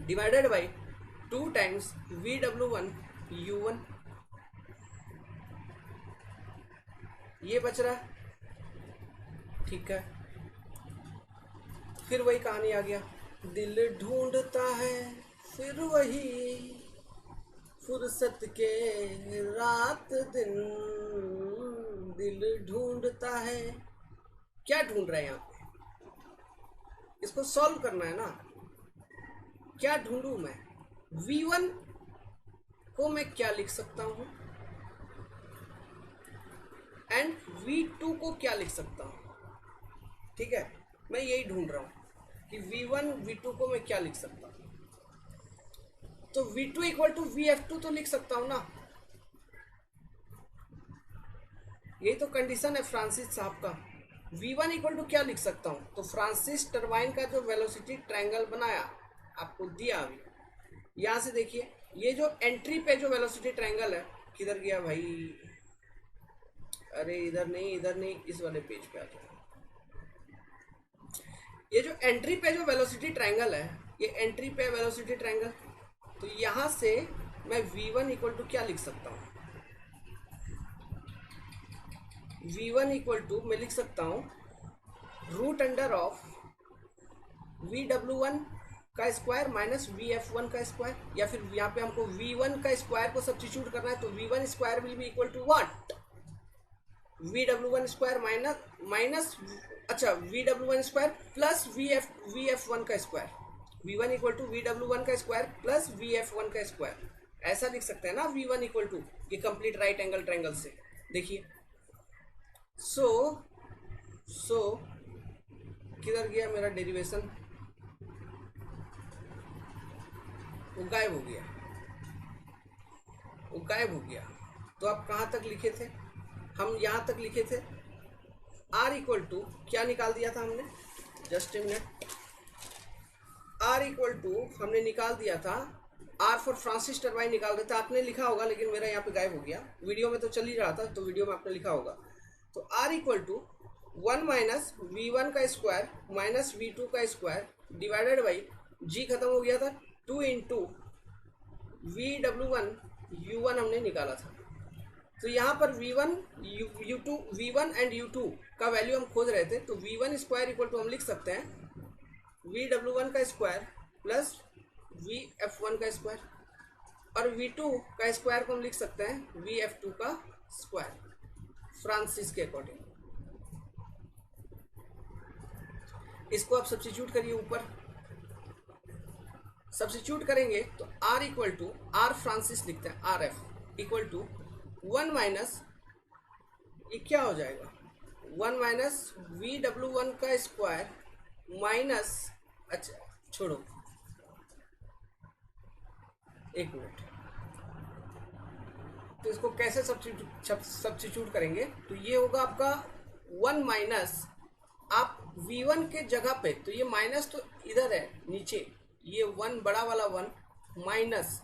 divided by 2 times VW1U1, ये बच रहा है, ठीक है। फिर वही कहानी आ गया, दिल ढूंढता है फिर वही फुर्सत के रात दिन, दिल ढूंढता है। क्या ढूंढ रहा है यहाँ पे, इसको सॉल्व करना है ना। क्या ढूंढूं मैं, V1 को मैं क्या लिख सकता हूं एंड V2 को क्या लिख सकता हूं, ठीक है। मैं यही ढूंढ रहा हूं कि V1 V2 को मैं क्या लिख सकता हूं। तो V2 इक्वल टू VF2 तो लिख सकता हूं ना, यही तो कंडीशन है फ्रांसिस साहब का। V1 इक्वल टू क्या लिख सकता हूं, तो फ्रांसिस टरबाइन का जो वेलोसिटी ट्रायंगल बनाया आपको दिया अभी, यहां से देखिए, ये जो एंट्री पे जो वेलोसिटी ट्रायंगल है, किधर गया भाई, अरे इधर नहीं, इस वाले पेज पे आ जाओ। ये जो एंट्री पे जो वेलोसिटी ट्रायंगल है, ये एंट्री पे वेलोसिटी ट्रायंगल, तो यहां से मैं V1 इक्वल टू क्या लिख सकता हूं, V1 इक्वल टू मैं लिख सकता हूं रूट अंडर ऑफ VW1 का स्क्वायर माइनस VF1 का स्क्वायर, या फिर यहाँ पे हमको V1 का स्क्वायर को सब्स्टिट्यूट करना है, तो V1 square will be equal to what, VW1 square minus अच्छा VW1 स्क्वायर प्लस VF1 का square, V1 equal to VW1 का स्क्वायर प्लस VF1 का स्क्वायर, ऐसा लिख सकते हैं ना। V1 इक्वल टू ये कंप्लीट राइट एंगल ट्रायंगल से देखिए, सो किधर गया मेरा डेरिवेशन, वो गायब हो गया। तो आप कहाँ तक लिखे थे, हम यहाँ तक लिखे थे R इक्वल टू क्या निकाल दिया था हमने, just a minute, R equal to हमने निकाल दिया था, R फॉर फ्रांसिस टरबाइन निकाल देता, आपने लिखा होगा लेकिन मेरा यहाँ पे गायब हो गया, वीडियो में तो चल ही रहा था, तो वीडियो में आपने लिखा होगा। तो R equal to 1 minus V1 का स्क्वायर माइनस V2 का स्क्वायर डिवाइडेड बाई G खत्म हो गया था 2 इंटू VW1U1 हमने निकाला था। तो यहाँ पर V1 एंड U2 का वैल्यू हम खोज रहे थे, तो V1 स्क्वायर इक्वल टू हम लिख सकते हैं VW1 का स्क्वायर प्लस VF1 का स्क्वायर, और V2 का स्क्वायर को हम लिख सकते हैं VF2 का स्क्वायर फ्रांसिस के अकॉर्डिंग। इसको आप सब्स्टिट्यूट करिए, ऊपर सब्स्टिट्यूट करेंगे तो R equal to R Francis लिखते हैं, RF इक्वल टू 1 माइनस ये क्या हो जाएगा, 1 माइनस VW1 का स्क्वायर माइनस, अच्छा छोड़ो एक मिनट, तो इसको कैसे सब्स्टिट्यूट करेंगे, तो ये होगा आपका 1 माइनस आप V1 के जगह पे, तो ये माइनस तो इधर है नीचे, ये 1 बड़ा वाला 1 माइनस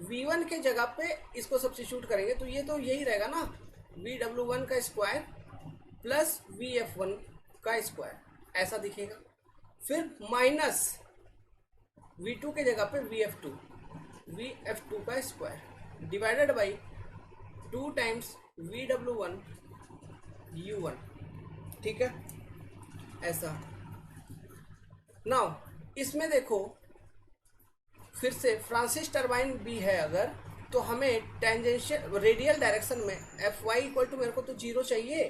V1 के जगह पे इसको सब्स्टिट्यूट करेंगे तो ये तो यही रहेगा ना, VW1 का स्क्वायर प्लस VF1 का स्क्वायर, ऐसा दिखेगा। फिर माइनस V2 के जगह पे VF2 का square divided by 2 times VW1 U1, ठीक है, ऐसा। नाउ इसमें देखो फिर से फ्रांसिस टरबाइन भी है अगर, तो हमें टेंजेंशियल रेडियल डायरेक्शन में Fy इक्वल टू, मेरे को तो 0 चाहिए,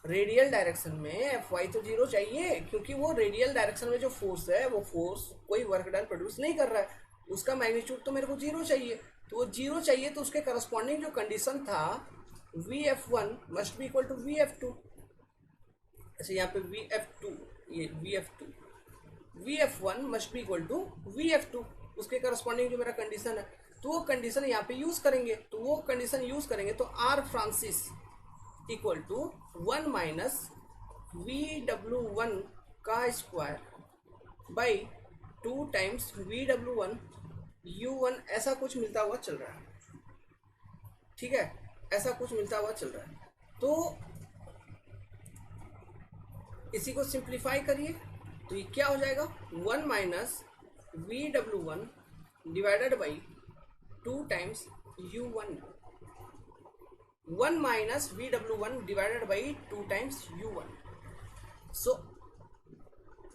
रेडियल डायरेक्शन में Fy तो 0 चाहिए, क्योंकि वो रेडियल डायरेक्शन में जो फोर्स है वो फोर्स कोई वर्क डन प्रोड्यूस नहीं कर रहा है, उसका मैग्नीट्यूड तो मेरे को 0 चाहिए। तो वो 0 चाहिए तो उसके करस्पॉन्डिंग जो कंडीशन था Vf1 must be equal to Vf2। अच्छा यहाँ पे Vf2, ये Vf1 must be equal to Vf2, उसके करस्पॉन्डिंग जो मेरा कंडीशन है, तो वो कंडीशन यहाँ पे यूज करेंगे। तो वो कंडीशन यूज करेंगे तो R Francis equal to 1 minus VW1 का square by 2 times VW1 U1, ऐसा कुछ मिलता हुआ चल रहा है, ठीक है, ऐसा कुछ मिलता हुआ चल रहा है। तो इसी को सिंप्लीफाई करिए तो ये क्या हो जाएगा, 1 minus VW1 divided by 2 times U1, 1 minus VW1 divided by 2 times U1। So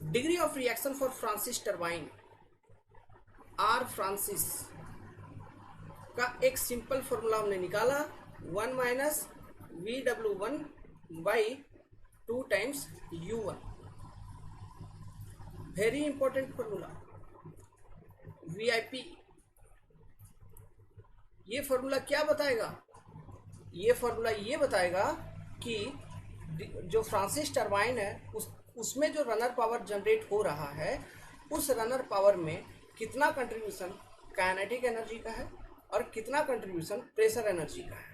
degree of reaction for Francis turbine, R Francis का एक सिंपल फॉर्मूला हमने निकाला, 1 minus VW1 by 2 times U1, very important formula VIP। ये formula क्या बताएगा, ये formula ये बताएगा कि जो फ्रांसिस टरबाइन है उसमें जो रनर पावर जनरेट हो रहा है, उस रनर पावर में कितना कंट्रीब्यूशन काइनेटिक एनर्जी का है और कितना कंट्रीब्यूशन प्रेशर एनर्जी का है।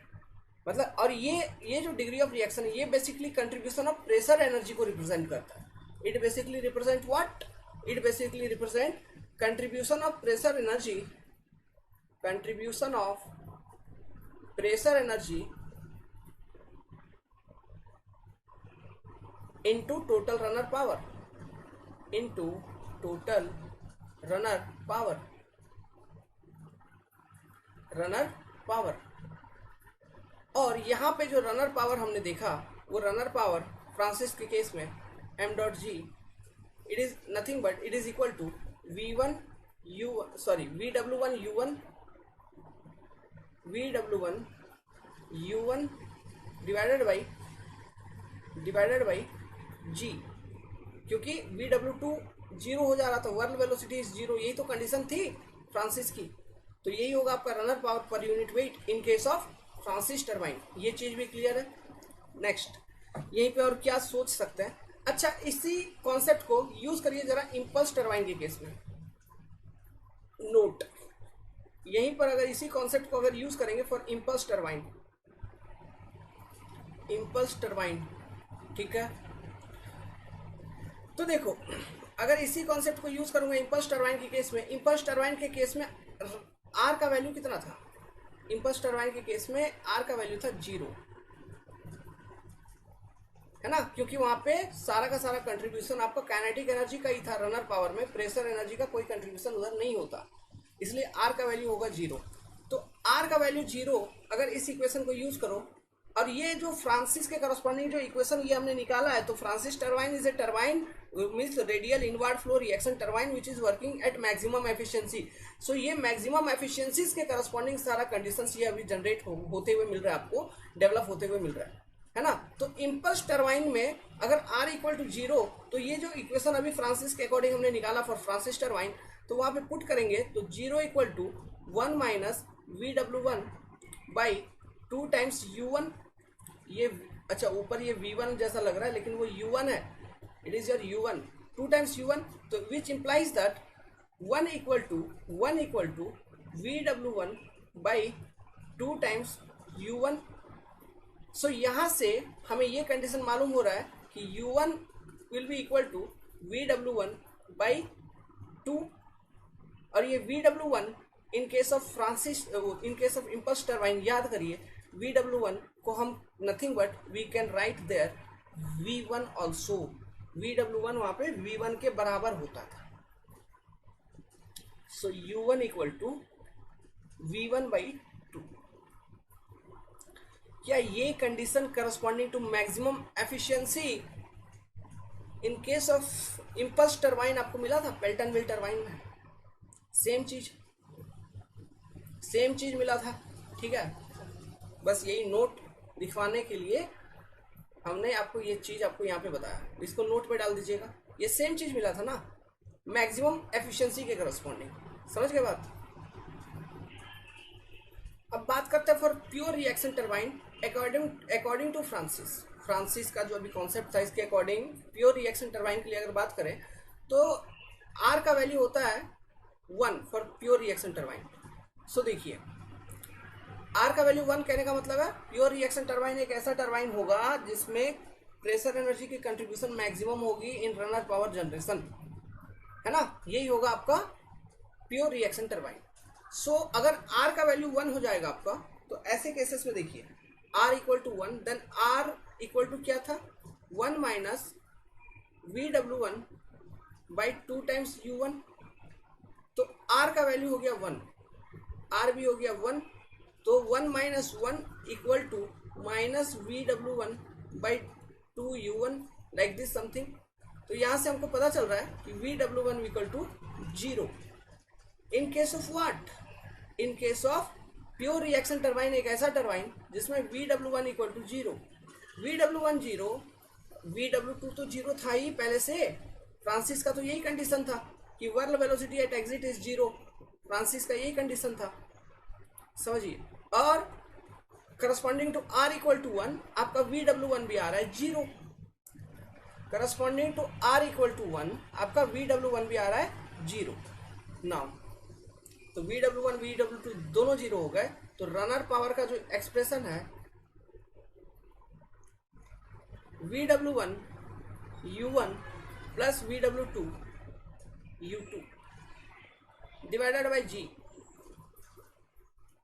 मतलब, और ये जो डिग्री ऑफ रिएक्शन है ये basically contribution of pressure energy को रिप्रेजेंट करता है। It basically represent what, it basically represent contribution of pressure energy, contribution of pressure energy into total runner power, into total runner power, runner power. और यहाँ पे जो runner power हमने देखा वो रनर पावर फ्रांसिस के केस में m dot G, it is nothing but it is equal to V1 U1 sorry VW1 U1 divided by G, क्योंकि VW2 0 हो जा रहा था, वर्ल्ड वेलोसिटी इज 0, यही तो कंडीशन थी फ्रांसिस की। तो यही होगा आपका runner power per unit wait in case of Francis turbine. ये चीज भी क्लियर है। नेक्स्ट यहीं पे और क्या सोच सकते हैं, अच्छा इसी कॉन्सेप्ट को यूज करिए जरा इम्पल्स टरबाइन के केस में। नोट यहीं पर अगर इसी कॉन्सेप्ट को अगर यूज करेंगे फॉर इम्पल्स टरबाइन, ठीक है, तो देखो अगर इसी कॉन्सेप्ट को यूज करूंगा इम्पल्स टरबाइन के केस में, इम्पल्स टरबाइन के केस में R का वैल्यू कितना था, इम्पल्स टरबाइन के केस में R का वैल्यू था 0, है ना, क्योंकि वहां पे सारा का सारा कंट्रीब्यूशन आपका काइनेटिक एनर्जी का ही था, रनर पावर में प्रेशर एनर्जी का कोई कंट्रीब्यूशन उधर नहीं होता, इसलिए R का वैल्यू होगा 0। तो R का वैल्यू 0 अगर इस इक्वेशन को यूज करो, और ये जो फ्रांसिस के करस्पॉन्डिंग जो इक्वेशन ये हमने निकाला है, तो Francis turbine is a turbine means radial inward flow reaction turbine which is working at maximum efficiency. So ये मैक्सिमम एफिशिएंसीज के करस्पॉन्डिंग सारा कंडीशंस ये अभी जनरेट होते हुए मिल रहा है, आपको डेवलप होते हुए मिल रहा है ना। तो इम्पल्स टरबाइन में अगर R इक्वल टू 0, तो ये जो इक्वेशन अभी फ्रांसिस के अकॉर्डिंग हमने निकाला फॉर फ्रांसिस टरबाइन, तो वहां पे पुट करेंगे तो 0 equal to 1 minus VW1 by 2 times U1। ये अच्छा ऊपर ये V1 जैसा लग रहा है लेकिन वो U1 है, it is your U1, 2 times U1, तो which implies that 1 equal to VW1 by 2 times U1 so यहाँ से हमें ये कंडीशन मालूम हो रहा है कि U1 will be equal to VW1 by 2, और ये VW1 in case of impulse turbine, याद करिए VW1 को हम nothing but we can write there V1 also. VW1 वहां पे V1 के बराबर होता था। So U1 equal to V1 by 2। क्या ये condition corresponding to maximum efficiency in case of impulse turbine आपको मिला था पेल्टन व्हील टरबाइन में? सेम चीज मिला था, ठीक है। बस यही नोट दिखवाने के लिए हमने आपको ये चीज आपको यहाँ पे बताया, इसको नोट पे डाल दीजिएगा। ये सेम चीज मिला था ना मैक्सिमम एफिशिएंसी के करस्पॉन्डिंग, समझ गए बात। अब बात करते हैं for pure reaction turbine according to Francis का जो अभी कॉन्सेप्ट था, इसके अकॉर्डिंग प्योर रिएक्शन टरबाइन के लिए अगर बात करें तो आर का वैल्यू होता है 1 फॉर प्योर रिएक्शन टरबाइन। सो देखिए आर का वैल्यू 1 कहने का मतलब है प्योर रिएक्शन टरबाइन एक ऐसा टरबाइन होगा जिसमें प्रेशर एनर्जी की कंट्रीब्यूशन मैक्सिमम होगी इन रनर पावर जनरेशन, है ना, यही होगा आपका प्योर रिएक्शन टरबाइन। सो अगर आर का वैल्यू 1 हो जाएगा आपका, तो ऐसे केसेस में देखिए R equal to 1, then R equal to क्या था 1 minus VW1 by 2 times U1। तो आर का वैल्यू हो गया 1, आर भी हो गया 1, तो 1 minus 1 equal to minus VW1 by 2 U1, like this something. तो यहां से हमको पता चल रहा है कि VW1 equal to 0 in case of what, in case of pure reaction turbine, एक ऐसा टरबाइन जिसमें VW1 equal to 0, VW1 0, VW2 तो 0 था ही पहले से। फ्रांसिस का तो यही कंडीशन था कि whirl velocity at exit is 0, Francis का यही कंडीशन था, समझिए। और corresponding to R equal to 1 आपका VW1 भी आ रहा है 0, corresponding to R equal to 1 आपका VW1 भी आ रहा है 0। नाउ तो VW1 VW2 दोनों 0 हो गए, तो रनर पावर का जो एक्सप्रेशन है VW1 U1 plus VW2 U2 divided by G,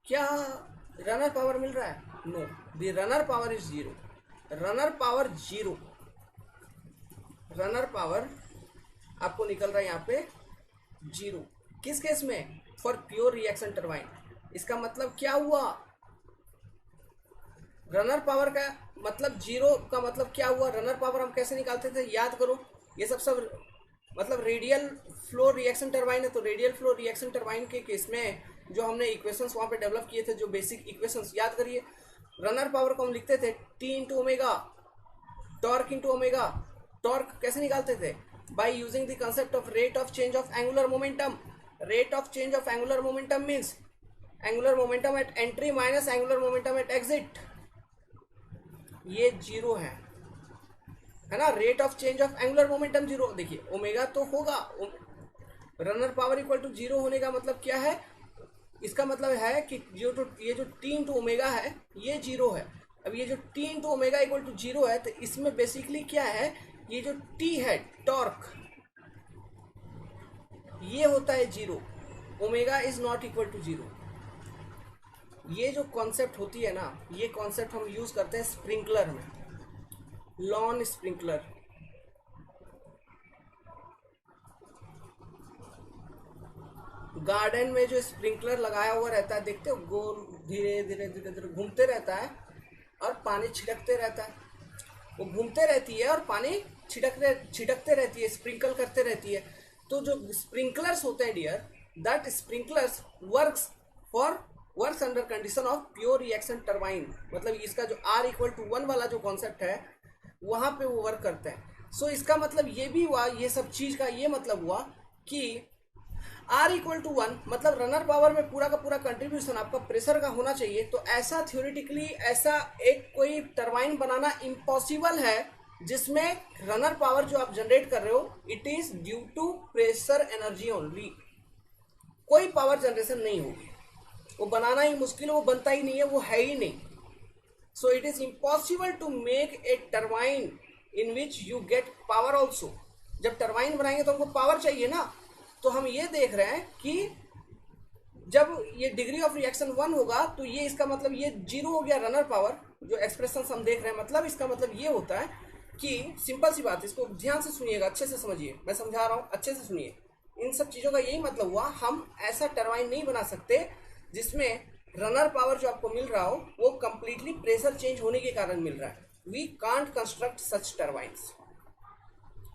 क्या रनर पावर मिल रहा है? No, the runner power is 0, runner power 0, runner power आपको निकल रहा है यहाँ पे 0। किस केस में? For pure reaction turbine. इसका मतलब क्या हुआ? रनर पावर का मतलब 0 का मतलब क्या हुआ? रनर पावर हम कैसे निकालते थे, याद करो। ये सब मतलब रेडियल फ्लो रिएक्शन टरबाइन है, तो रेडियल फ्लो रिएक्शन टरबाइन के केस में जो हमने इक्वेशंस वहां पे डेवलप किए थे, जो बेसिक इक्वेशंस याद करिए। रनर पावर को हम लिखते थे T into omega, torque into omega. Torque कैसे निकालते थे? By using the concept of rate of change of angular momentum. Rate of change of angular momentum means angular momentum at entry minus angular momentum at exit. ये 0 है ना, rate of change of angular momentum 0। देखिए omega तो होगा, runner power equal to 0 होने का मतलब क्या है? इसका मतलब है कि ये जो T इंटू ओमेगा है ये 0 है। अब ये जो T into omega equal to 0 है, तो इसमें बेसिकली क्या है, ये जो T है टॉर्क, ये होता है 0, omega is not equal to 0। ये जो कॉन्सेप्ट होती है ना, ये कॉन्सेप्ट हम यूज करते हैं स्प्रिंकलर में, लॉन स्प्रिंकलर। गार्डन में जो स्प्रिंकलर लगाया हुआ रहता है, देखते हो, गोल धीरे धीरे धीरे धीरे घूमते रहता है और पानी छिड़कते रहता है। वो घूमते रहती है और पानी छिड़कते रहती है, स्प्रिंकल करते रहती है। तो जो स्प्रिंकलर्स होते हैं dear, that sprinklers works under condition of pure reaction turbine. मतलब इसका जो R इक्वल टू 1 वाला जो कॉन्सेप्ट है वहां पे वो वर्क करते हैं। सो इसका मतलब ये भी हुआ, ये सब चीज का ये मतलब हुआ कि R इक्वल टू 1 मतलब रनर पावर में पूरा का पूरा कंट्रीब्यूशन आपका प्रेशर का होना चाहिए। तो ऐसा थ्योरेटिकली ऐसा एक कोई टरबाइन बनाना इम्पॉसिबल है जिसमें रनर पावर जो आप जनरेट कर रहे हो it is due to pressure energy only. कोई पावर जनरेशन नहीं होगी, वो बनाना ही मुश्किल है, वो बनता ही नहीं है, वो है ही नहीं। So it is impossible to make a turbine in which you get power also. जब टरबाइन बनाएंगे तो हमको पावर चाहिए ना, तो हम ये देख रहे हैं कि जब ये डिग्री ऑफ रिएक्शन 1 होगा तो ये इसका मतलब ये 0 हो गया रनर पावर। जो एक्सप्रेशन हम देख रहे हैं मतलब इसका मतलब ये होता है कि सिंपल सी बात है, इसको ध्यान से सुनिएगा, अच्छे से समझिए, मैं समझा रहा हूँ, अच्छे से सुनिए। इन सब चीज़ों का यही मतलब हुआ, हम ऐसा टरबाइन नहीं बना सकते जिसमें रनर पावर जो आपको मिल रहा हो वो कंप्लीटली प्रेशर चेंज होने के कारण मिल रहा है। We can't construct such turbines.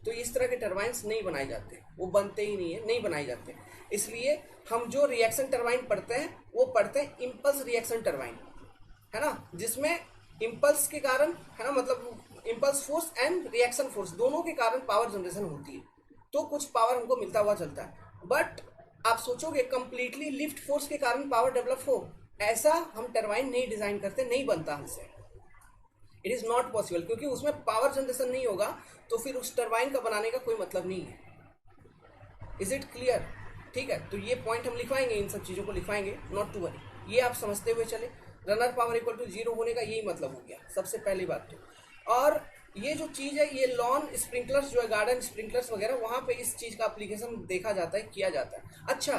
तो इस तरह के टरबाइंस नहीं बनाए जाते, वो बनते ही नहीं है, नहीं बनाए जाते। इसलिए हम जो रिएक्शन टरबाइन पढ़ते हैं वो पढ़ते हैं इम्पल्स रिएक्शन टरबाइन, है ना, जिसमें इम्पल्स के कारण, है ना, मतलब impulse force and reaction force दोनों के कारण पावर जनरेशन होती है, तो कुछ पावर हमको मिलता हुआ चलता है। बट आप सोचोगे कंप्लीटली लिफ्ट फोर्स के कारण पावर डेवलप हो, ऐसा हम टरबाइन नहीं डिजाइन करते, नहीं बनता हमसे, इट इज नॉट पॉसिबल, क्योंकि उसमें पावर जनरेशन नहीं होगा तो फिर उस टरबाइन का बनाने का कोई मतलब नहीं है। Is it clear? ठीक है, तो ये पॉइंट हम लिखवाएंगे, इन सब चीज़ों को लिखवाएंगे, नॉट टू वरी, ये आप समझते हुए चले। रनर पावर इक्वल टू 0 होने का यही मतलब हो गया सबसे पहली बात तो। और ये जो चीज़ है, ये लॉन स्प्रिंकलर्स जो है, गार्डन स्प्रिंकलर्स वगैरह, वहाँ पे इस चीज़ का एप्लीकेशन देखा जाता है, किया जाता है। अच्छा,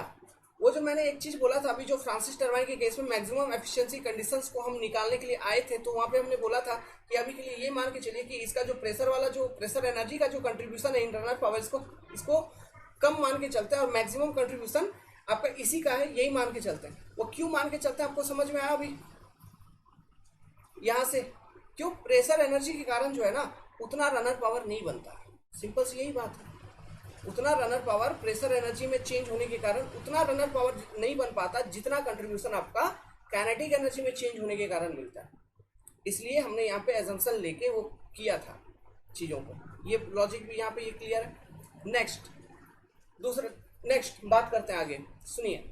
वो जो मैंने एक चीज़ बोला था अभी, जो फ्रांसिस टरबाइन के केस में मैक्सिमम एफिशिएंसी कंडीशंस को हम निकालने के लिए आए थे, तो वहाँ पे हमने बोला था कि अभी के लिए ये मान के चलिए कि इसका जो प्रेशर वाला, जो प्रेशर एनर्जी का जो कंट्रीब्यूशन है इन रनर पावर, इसको कम मान के चलते हैं, और मैक्सिमम कंट्रीब्यूशन आपका इसी का है, यही मान के चलते हैं। वो क्यों मान के चलते हैं आपको समझ में आया अभी यहाँ से? क्यों? प्रेशर एनर्जी के कारण जो है ना उतना रनर पावर नहीं बनता, सिंपल सी यही बात है। उतना रनर पावर प्रेशर एनर्जी में चेंज होने के कारण उतना रनर पावर नहीं बन पाता जितना कंट्रीब्यूशन आपका काइनेटिक एनर्जी में चेंज होने के कारण मिलता है। इसलिए हमने यहाँ पे एजम्पशन लेके वो किया था चीज़ों को, ये लॉजिक भी यहाँ पे ये क्लियर है। नेक्स्ट बात करते हैं आगे, सुनिए।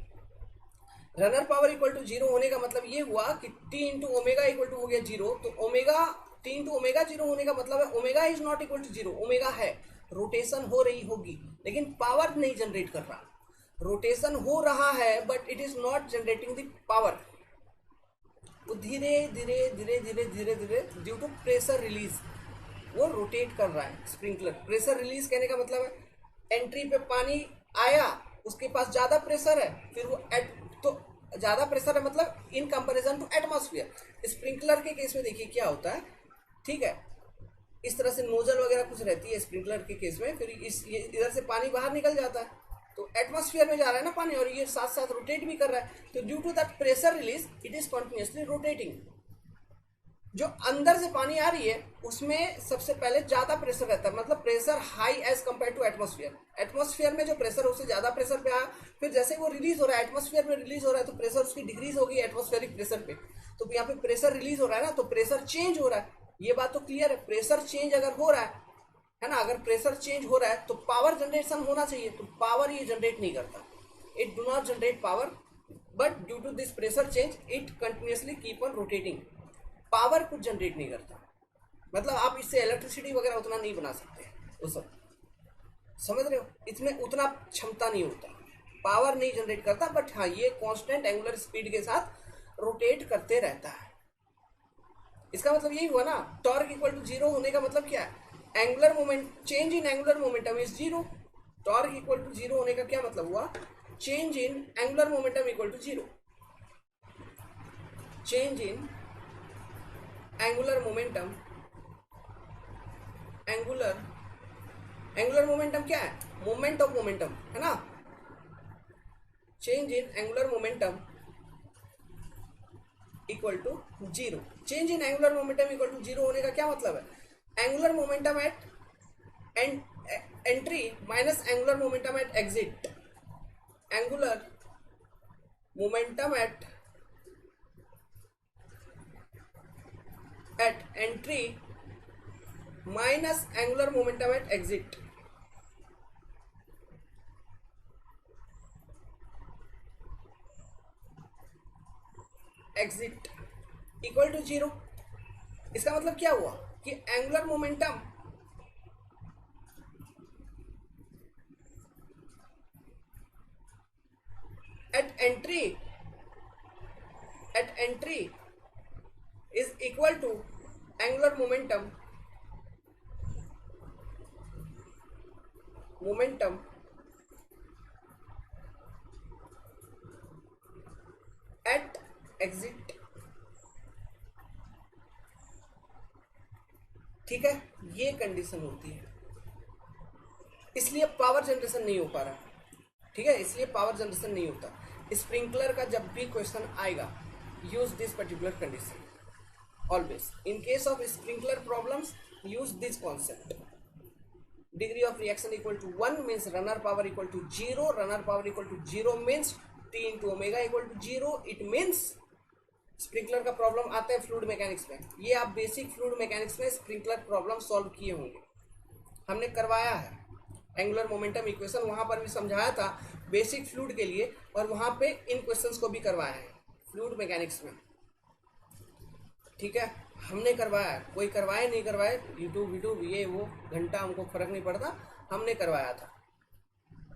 रनर पावर इक्वल टू 0 होने का मतलब ये हुआ कि T into omega equal to हो गया 0, तो ओमेगा टी इंटू ओमेगा 0 होने का मतलब है omega is not equal to 0, omega है, रोटेशन हो रही होगी लेकिन पावर नहीं जनरेट कर रहा। रोटेशन हो रहा है but it is not generating the power. वो धीरे धीरे धीरे धीरे धीरे धीरे ड्यू टू प्रेशर रिलीज वो रोटेट कर रहा है स्प्रिंकलर। प्रेशर रिलीज कहने का मतलब है एंट्री पे पानी आया, उसके पास ज्यादा प्रेशर है, फिर वो तो ज्यादा प्रेशर है मतलब in comparison to atmosphere. Sprinkler के केस में देखिए क्या होता है, ठीक है, इस तरह से नोजल वगैरह कुछ रहती है स्प्रिंकलर के केस में, फिर इधर से पानी बाहर निकल जाता है, तो एटमॉस्फेयर में जा रहा है ना पानी, और ये साथ साथ रोटेट भी कर रहा है, तो due to that pressure release it is continuously rotating. जो अंदर से पानी आ रही है उसमें सबसे पहले ज्यादा प्रेशर रहता है, मतलब pressure high as compare to atmosphere. Atmosphere में जो प्रेशर है उससे ज्यादा प्रेशर पे आया, फिर जैसे वो रिलीज हो रहा है एटमॉस्फेयर में रिलीज हो रहा है तो प्रेशर उसकी डिक्रीज होगी एटमॉस्फेरिक प्रेशर पे, तो यहाँ पे प्रेशर रिलीज हो रहा है ना, तो प्रेशर चेंज हो रहा है। ये बात तो क्लियर है, प्रेशर चेंज अगर हो रहा है ना, अगर प्रेशर चेंज हो रहा है तो पावर जनरेशन होना चाहिए, तो पावर ये जनरेट नहीं करता, it do not generate power, but due to this pressure change it continuously keep on rotating, power कुछ जनरेट नहीं करता। मतलब आप इससे इलेक्ट्रिसिटी वगैरह उतना नहीं बना सकते, वो सब समझ रहे हो, इसमें उतना क्षमता नहीं होता, पावर नहीं जनरेट करता, बट हाँ ये कांस्टेंट एंगुलर स्पीड के साथ रोटेट करते रहता है। इसका मतलब यही हुआ ना, टॉर्क इक्वल टू 0 होने का मतलब क्या है, angular moment, change in angular momentum is 0। Torque equal to 0 होने का क्या मतलब हुआ, change in angular momentum equal to 0। Change in angular momentum, angular momentum क्या है, मोमेंट ऑफ मोमेंटम है ना। Change in angular momentum equal to 0। Change in angular momentum equal to 0 होने का क्या मतलब है, angular momentum at entry minus angular momentum at exit, angular momentum at entry minus angular momentum at exit. Exit equal to 0। इसका मतलब क्या हुआ कि angular momentum at entry is equal to angular momentum at exit. ठीक है, ये condition होती है, इसलिए पावर जनरेशन नहीं हो पा रहा। ठीक है, इसलिए पावर जनरेशन नहीं होता। स्प्रिंकलर का जब भी क्वेश्चन आएगा, use this particular condition always. In case of sprinkler problems, use this concept. Degree of reaction equal to 1 means runner power equal to 0। Runner power equal to 0 means T into omega equal to 0। It means sprinkler का problem आता है fluid mechanics में। ये आप basic fluid mechanics में sprinkler problem solve किए होंगे, हमने करवाया है। एंगुलर मोमेंटम इक्वेशन वहां पर भी समझाया था बेसिक फ्लूइड के लिए, और वहां पे इन क्वेश्चंस को भी करवाया है फ्लूइड मैकेनिक्स में। ठीक है, हमने करवाया है, कोई करवाए नहीं करवाए, यूट्यूब ये वो घंटा हमको फर्क नहीं पड़ता, हमने करवाया था।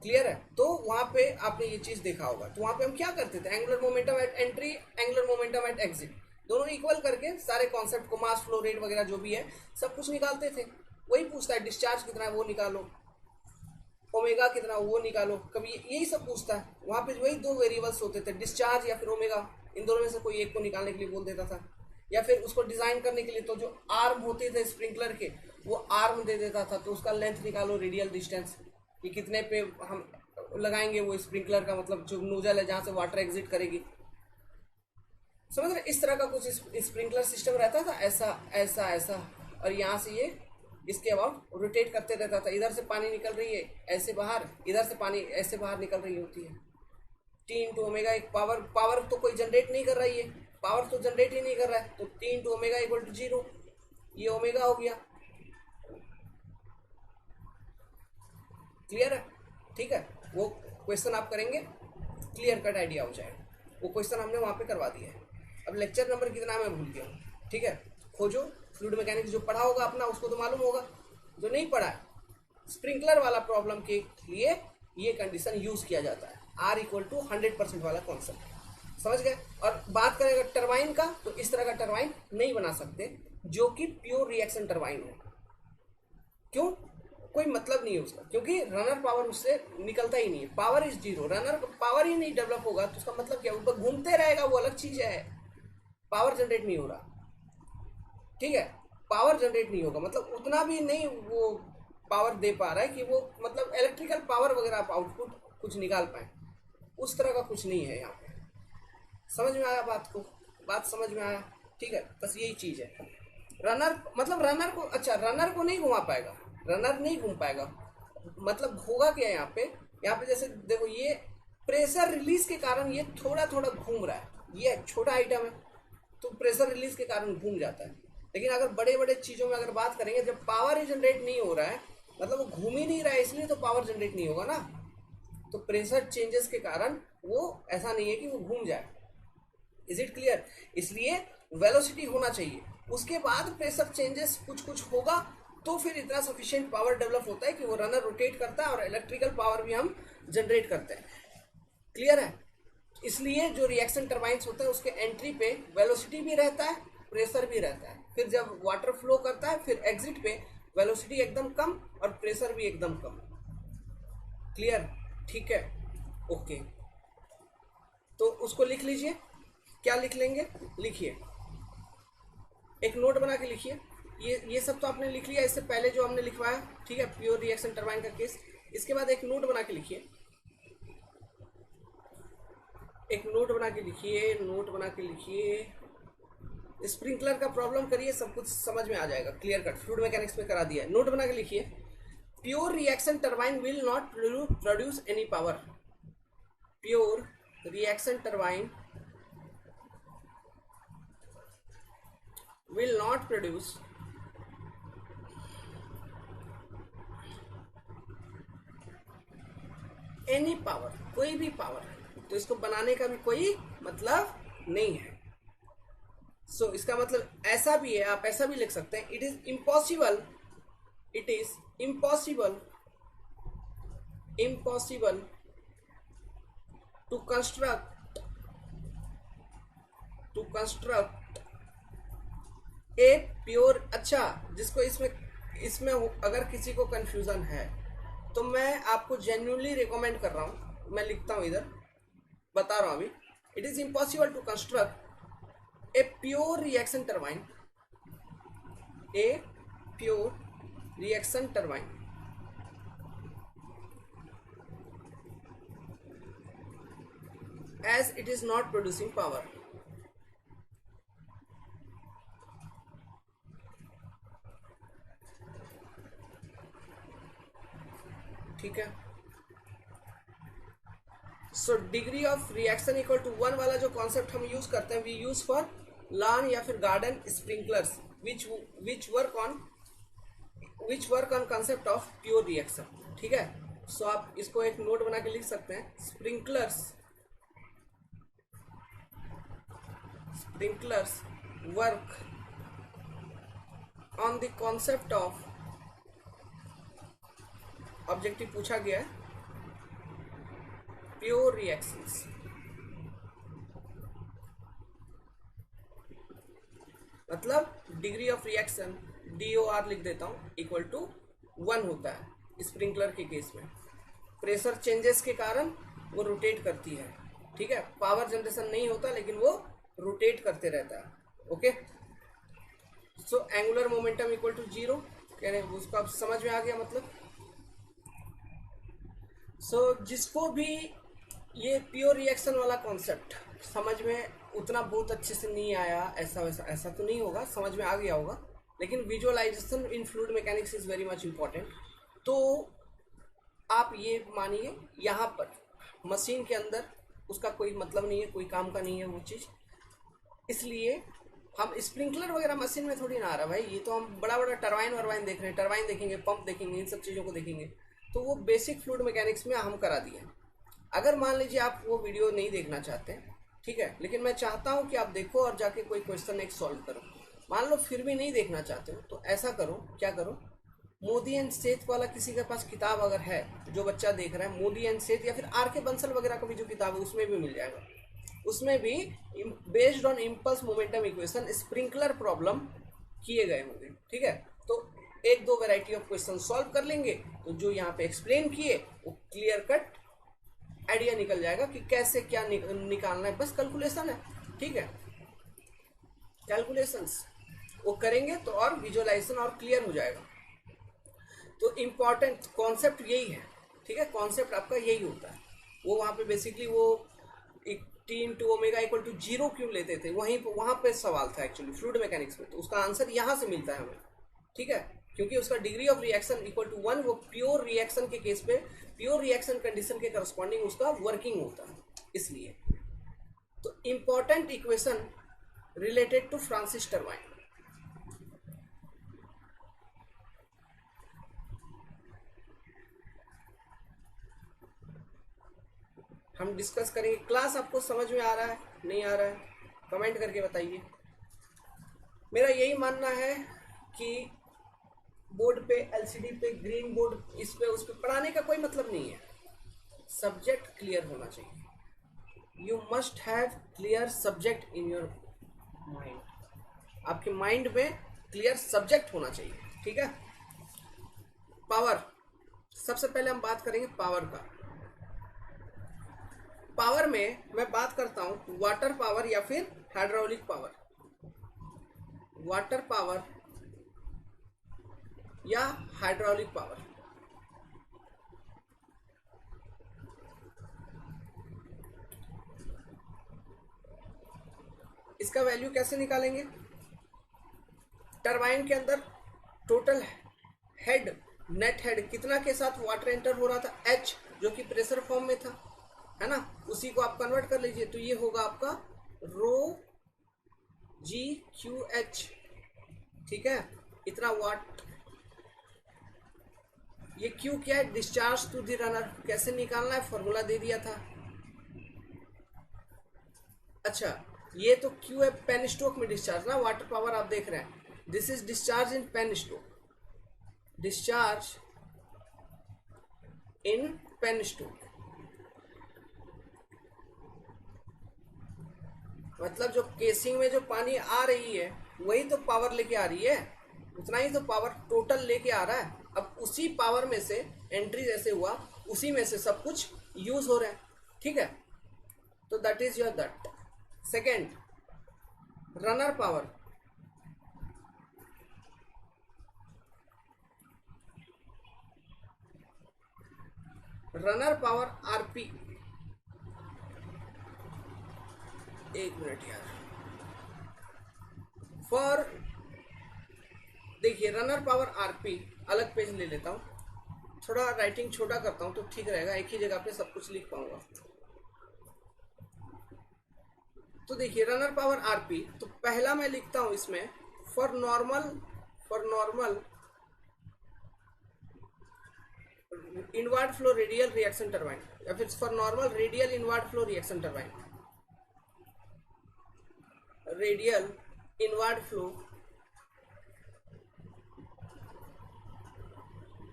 क्लियर है? तो वहां पे आपने ये चीज देखा होगा। तो वहां पे हम क्या करते थे, angular momentum at entry, angular momentum at exit, दोनों इक्वल करके सारे कॉन्सेप्ट को, मास फ्लो रेट वगैरह जो भी है सब कुछ निकालते थे। वही पूछता है डिस्चार्ज कितना है वो निकालो, ओमेगा कितना वो निकालो, कभी यही सब पूछता है। वहां पे वही दो वेरिएबल्स होते थे, डिस्चार्ज या फिर ओमेगा, इन दोनों में से कोई एक को निकालने के लिए बोल देता था। या फिर उसको डिजाइन करने के लिए तो जो आर्म होते थे स्प्रिंकलर के, वो आर्म दे देता था, तो उसका लेंथ निकालो, रेडियल डिस्टेंस, कि कितने पे हम लगाएंगे वो स्प्रिंकलर का, मतलब जो नोजल है जहां से वाटर एग्जिट करेगी। समझ रहे? इस तरह का कुछ स्प्रिंकलर सिस्टम रहता था, ऐसा ऐसा ऐसा, और यहाँ से ये इसके अबाउट रोटेट करते रहता था। इधर से पानी निकल रही है ऐसे बाहर, इधर से पानी ऐसे बाहर निकल रही होती है। T इंटू ओमेगा, एक पावर तो कोई जनरेट नहीं कर रही है, पावर तो जनरेट ही नहीं कर रहा है, तो T into omega equal to 0, ये ओमेगा हो गया। क्लियर है? ठीक है, वो क्वेश्चन आप करेंगे, क्लियर कट आइडिया हो जाएगा। वो क्वेश्चन हमने वहां पे करवा दिया है। अब लेक्चर नंबर कितना मैं भूल गया हूँ। ठीक है, खोजो, फ्लूइड मैकेनिक्स जो पढ़ा होगा अपना उसको तो मालूम होगा, जो नहीं पढ़ा है स्प्रिंकलर वाला प्रॉब्लम के लिए ये कंडीशन यूज किया जाता है, R इक्वल टू 100% वाला कॉन्सेप्ट। समझ गए? और बात करें अगर टरबाइन का, तो इस तरह का टरबाइन नहीं बना सकते जो कि प्योर रिएक्शन टरबाइन हो। क्यों? कोई मतलब नहीं है उसका, क्योंकि रनर पावर उससे निकलता ही नहीं है, पावर इज 0, रनर पावर ही नहीं डेवलप होगा, तो उसका मतलब क्या, ऊपर घूमते रहेगा, वो अलग चीज है, पावर जनरेट नहीं हो रहा। ठीक है, पावर जनरेट नहीं होगा, मतलब उतना भी नहीं वो पावर दे पा रहा है कि वो मतलब इलेक्ट्रिकल पावर वगैरह आप आउटपुट कुछ निकाल पाए, उस तरह का कुछ नहीं है यहाँ पे। समझ में आया बात को? बात समझ में आया? ठीक है, बस यही चीज है। रनर मतलब रनर को, अच्छा रनर को नहीं घुमा पाएगा, रनर नहीं घूम पाएगा, मतलब होगा क्या यहाँ पे, जैसे देखो ये प्रेशर रिलीज के कारण ये थोड़ा थोड़ा घूम रहा है, ये छोटा आइटम है तो प्रेशर रिलीज के कारण घूम जाता है। लेकिन अगर बड़े बड़े चीजों में अगर बात करेंगे, जब पावर ही जनरेट नहीं हो रहा है, मतलब वो घूम ही नहीं रहा है, इसलिए तो पावर जनरेट नहीं होगा ना। तो प्रेशर चेंजेस के कारण वो ऐसा नहीं है कि वो घूम जाए। Is it clear? इसलिए वेलोसिटी होना चाहिए, उसके बाद प्रेशर चेंजेस कुछ कुछ होगा, तो फिर इतना सफिशिएंट पावर डेवलप होता है कि वो रनर रोटेट करता है और इलेक्ट्रिकल पावर भी हम जनरेट करते हैं। क्लियर है? इसलिए जो रिएक्शन टरबाइंस होते हैं उसके एंट्री पे वेलोसिटी भी रहता है, प्रेशर भी रहता है। फिर जब वाटर फ्लो करता है, फिर एग्जिट पे वेलोसिटी एकदम कम और प्रेशर भी एकदम कम। क्लियर? ठीक है, ओके। तो उसको लिख लीजिए। क्या लिख लेंगे? लिखिए, एक नोट बना के लिखिए। ये सब तो आपने लिख लिया इससे पहले जो हमने लिखवाया, ठीक है, प्योर रिएक्शन टरबाइन का केस। इसके बाद एक नोट बना के लिखिए, एक नोट बना के लिखिए, नोट बना के लिखिए। स्प्रिंकलर का प्रॉब्लम करिए, सब कुछ समझ में आ जाएगा, क्लियर कट। फ्लूइड मैकेनिक्स में करा दिया है। नोट बना के लिखिए, pure reaction turbine will not produce any power. Pure reaction turbine will not produce any power, कोई भी पावर, तो इसको बनाने का भी कोई मतलब नहीं है। सो इसका मतलब ऐसा भी है, आप ऐसा भी लिख सकते हैं, it is impossible, it is impossible, impossible to construct a pure, अच्छा जिसको इसमें इसमें अगर किसी को कंफ्यूजन है तो मैं आपको जेन्युइनली रिकमेंड कर रहा हूँ, मैं लिखता हूँ इधर, बता रहा हूँ अभी। It is impossible to construct a pure reaction turbine, a pure reaction turbine as it is not producing power। ठीक है, so degree of reaction equal to 1 वाला जो कॉन्सेप्ट हम यूज करते हैं, वी यूज फॉर लॉन या फिर garden sprinklers which work on concept of pure reaction. ठीक है, सो आप इसको एक नोट बना के लिख सकते हैं, sprinklers work on the concept of, objective पूछा गया है प्योर रिएक्शंस, मतलब डिग्री ऑफ रिएक्शन DOR लिख देता हूं इक्वल टू 1 होता है स्प्रिंकलर के केस में। प्रेशर चेंजेस के कारण वो रोटेट करती है, ठीक है, पावर जनरेशन नहीं होता लेकिन वो रोटेट करते रहता है। Okay, so angular momentum equal to 0 कह रहे हैं, उसको आप समझ में आ गया मतलब। सो जिसको भी ये प्योर रिएक्शन वाला कॉन्सेप्ट समझ में उतना बहुत अच्छे से नहीं आया, ऐसा वैसा ऐसा तो नहीं होगा, समझ में आ गया होगा, लेकिन visualisation in fluid mechanics is very much important. तो आप ये मानिए यहाँ पर मशीन के अंदर उसका कोई मतलब नहीं है, कोई काम का नहीं है वो चीज़, इसलिए हम स्प्रिंकलर वगैरह मशीन में थोड़ी ना आ रहा भाई, ये तो हम बड़ा बड़ा टरबाइन वरबाइन देख रहे हैं, टरबाइन देखेंगे, पंप देखेंगे, इन सब चीज़ों को देखेंगे, तो वो बेसिक फ्लूइड मैकेनिक्स में हम करा दिए। अगर मान लीजिए आप वो वीडियो नहीं देखना चाहते, ठीक है, लेकिन मैं चाहता हूँ कि आप देखो और जाके कोई क्वेश्चन एक सॉल्व करो, मान लो फिर भी नहीं देखना चाहते हो तो ऐसा करो, क्या करो, मोदी एंड सेठ वाला किसी के पास किताब अगर है, जो बच्चा देख रहा है, मोदी एंड सेठ या फिर RK बंसल वगैरह का भी जो किताब है उसमें भी मिल जाएगा, उसमें भी based on impulse momentum equation sprinkler problem किए गए होंगे। ठीक है, तो एक दो वैरायटी ऑफ क्वेश्चन सॉल्व कर लेंगे तो जो यहाँ पे एक्सप्लेन किए वो क्लियर कट आइडिया निकल जाएगा कि कैसे क्या निकालना है, बस कैलकुलेशन है। ठीक है, कैलकुलेशंस वो करेंगे तो और विजुअलाइजेशन और क्लियर हो जाएगा। तो इम्पॉर्टेंट कॉन्सेप्ट यही है, ठीक है, कॉन्सेप्ट आपका यही होता है। वो वहाँ पे बेसिकली वो T into omega equal to 0 क्यों लेते थे, वहाँ पे सवाल था एक्चुअली फ्लूइड मैकेनिक्स में, तो उसका आंसर यहाँ से मिलता है हमें। ठीक है, क्योंकि उसका degree of reaction equal to 1 वो प्योर रिएक्शन के केस पे प्योर रिएक्शन कंडीशन के करस्पॉन्डिंग उसका वर्किंग होता है, इसलिए। तो important equation related to Francis turbine, हम डिस्कस करेंगे। क्लास आपको समझ में आ रहा है, नहीं आ रहा है, कमेंट करके बताइए। मेरा यही मानना है कि बोर्ड पे LCD पे ग्रीन बोर्ड इस पे उस पे पढ़ाने का कोई मतलब नहीं है, सब्जेक्ट क्लियर होना चाहिए। You must have clear subject in your mind, आपके माइंड में क्लियर सब्जेक्ट होना चाहिए। ठीक है, पावर, सबसे पहले हम बात करेंगे पावर का। पावर में मैं बात करता हूं वाटर पावर या फिर हाइड्रोलिक पावर, वाटर पावर या हाइड्रोलिक पावर। इसका वैल्यू कैसे निकालेंगे, टरबाइन के अंदर टोटल हेड, नेट हेड कितना के साथ वाटर एंटर हो रहा था, H, जो कि प्रेशर फॉर्म में था, है ना, उसी को आप कन्वर्ट कर लीजिए तो ये होगा आपका रो GQH। ठीक है, इतना वाट, ये Q क्या है, डिस्चार्ज टू द रनर, कैसे निकालना है, फॉर्मूला दे दिया था। अच्छा, ये तो Q है पेन स्ट्रोक में डिस्चार्ज ना, वाटर पावर आप देख रहे हैं, this is discharge in pen stroke, discharge in pen stroke, मतलब जो केसिंग में जो पानी आ रही है वही तो पावर लेके आ रही है, उतना ही तो पावर टोटल लेके आ रहा है। अब उसी पावर में से एंट्री जैसे हुआ उसी में से सब कुछ यूज हो रहा है, ठीक है। तो that is your that. Second, runner power. Runner power RP, एक मिनट यार, फॉर, देखिए रनर पावर आरपी, अलग पेज ले लेता हूं, थोड़ा राइटिंग छोटा करता हूं तो ठीक रहेगा, एक ही जगह पे सब कुछ लिख पाऊंगा। तो देखिए रनर पावर आरपी, तो पहला मैं लिखता हूं इसमें for normal inward flow radial reaction turbine, या फिर for normal radial inward flow reaction turbine, radial inward flow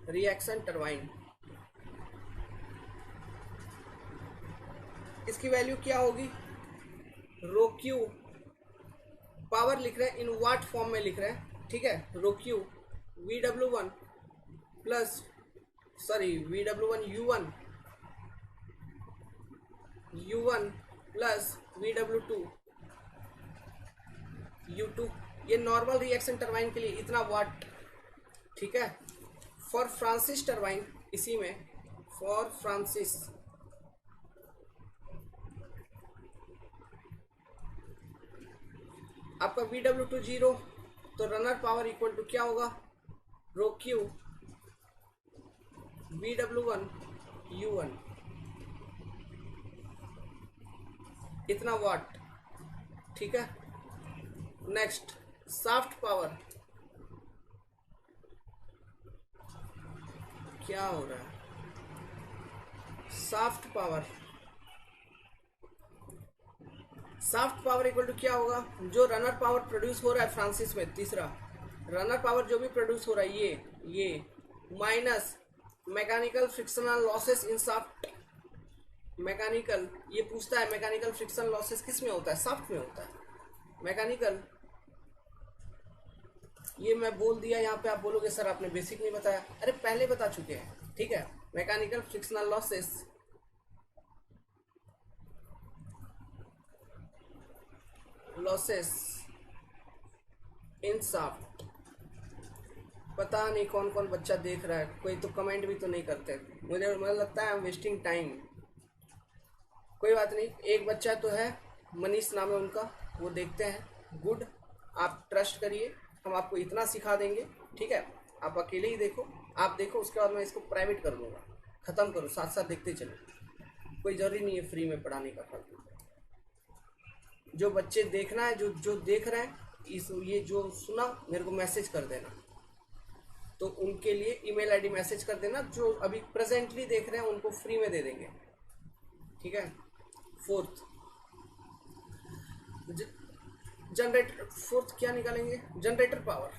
reaction turbine. इसकी वैल्यू क्या होगी, रो क्यू, पावर लिख रहे हैं इन वाट फॉर्म में लिख रहे हैं, ठीक है। रो Q VW1 plus VW1 U1 plus VW2 U2, ये नॉर्मल रिएक्शन टरबाइन के लिए इतना वाट, ठीक है। फॉर फ्रांसिस टरबाइन, इसी में फॉर फ्रांसिस आपका VW2 0, तो रनर पावर इक्वल टू क्या होगा, रो क्यू VW1 U1, इतना वाट, ठीक है। नेक्स्ट, शाफ्ट पावर, क्या हो रहा है, शाफ्ट पावर इक्वल टू क्या होगा, जो रनर पावर प्रोड्यूस हो रहा है फ्रांसिस में, तीसरा रनर पावर जो भी प्रोड्यूस हो रहा है ये minus mechanical frictional losses in shaft. Mechanical, ये पूछता है मैकेनिकल फ्रिक्शन लॉसेस किस में होता है, शाफ्ट में होता है। मैकेनिकल, ये मैं बोल दिया, यहाँ पे आप बोलोगे सर आपने बेसिक नहीं बताया, अरे पहले बता चुके हैं, ठीक है। Mechanical frictional losses in shaft. पता नहीं कौन कौन बच्चा देख रहा है, कोई तो कमेंट भी तो नहीं करते, मुझे लगता है आई एम वेस्टिंग टाइम। कोई बात नहीं, एक बच्चा तो है, मनीष नाम है उनका, वो देखते हैं, गुड, आप ट्रस्ट करिए, हम आपको इतना सिखा देंगे, ठीक है। आप अकेले ही देखो, आप देखो, उसके बाद मैं इसको प्राइवेट कर दूंगा, ख़त्म करो, साथ साथ देखते चलो, कोई ज़रूरी नहीं है फ्री में पढ़ाने का। फालतू जो बच्चे देखना है, जो देख रहे हैं, ये जो सुना मेरे को मैसेज कर देना, तो उनके लिए ईमेल आईडी मैसेज कर देना, जो अभी प्रेजेंटली देख रहे हैं उनको फ्री में दे देंगे, ठीक है। फोर्थ, जनरेटर, फोर्थ क्या निकालेंगे, जनरेटर पावर।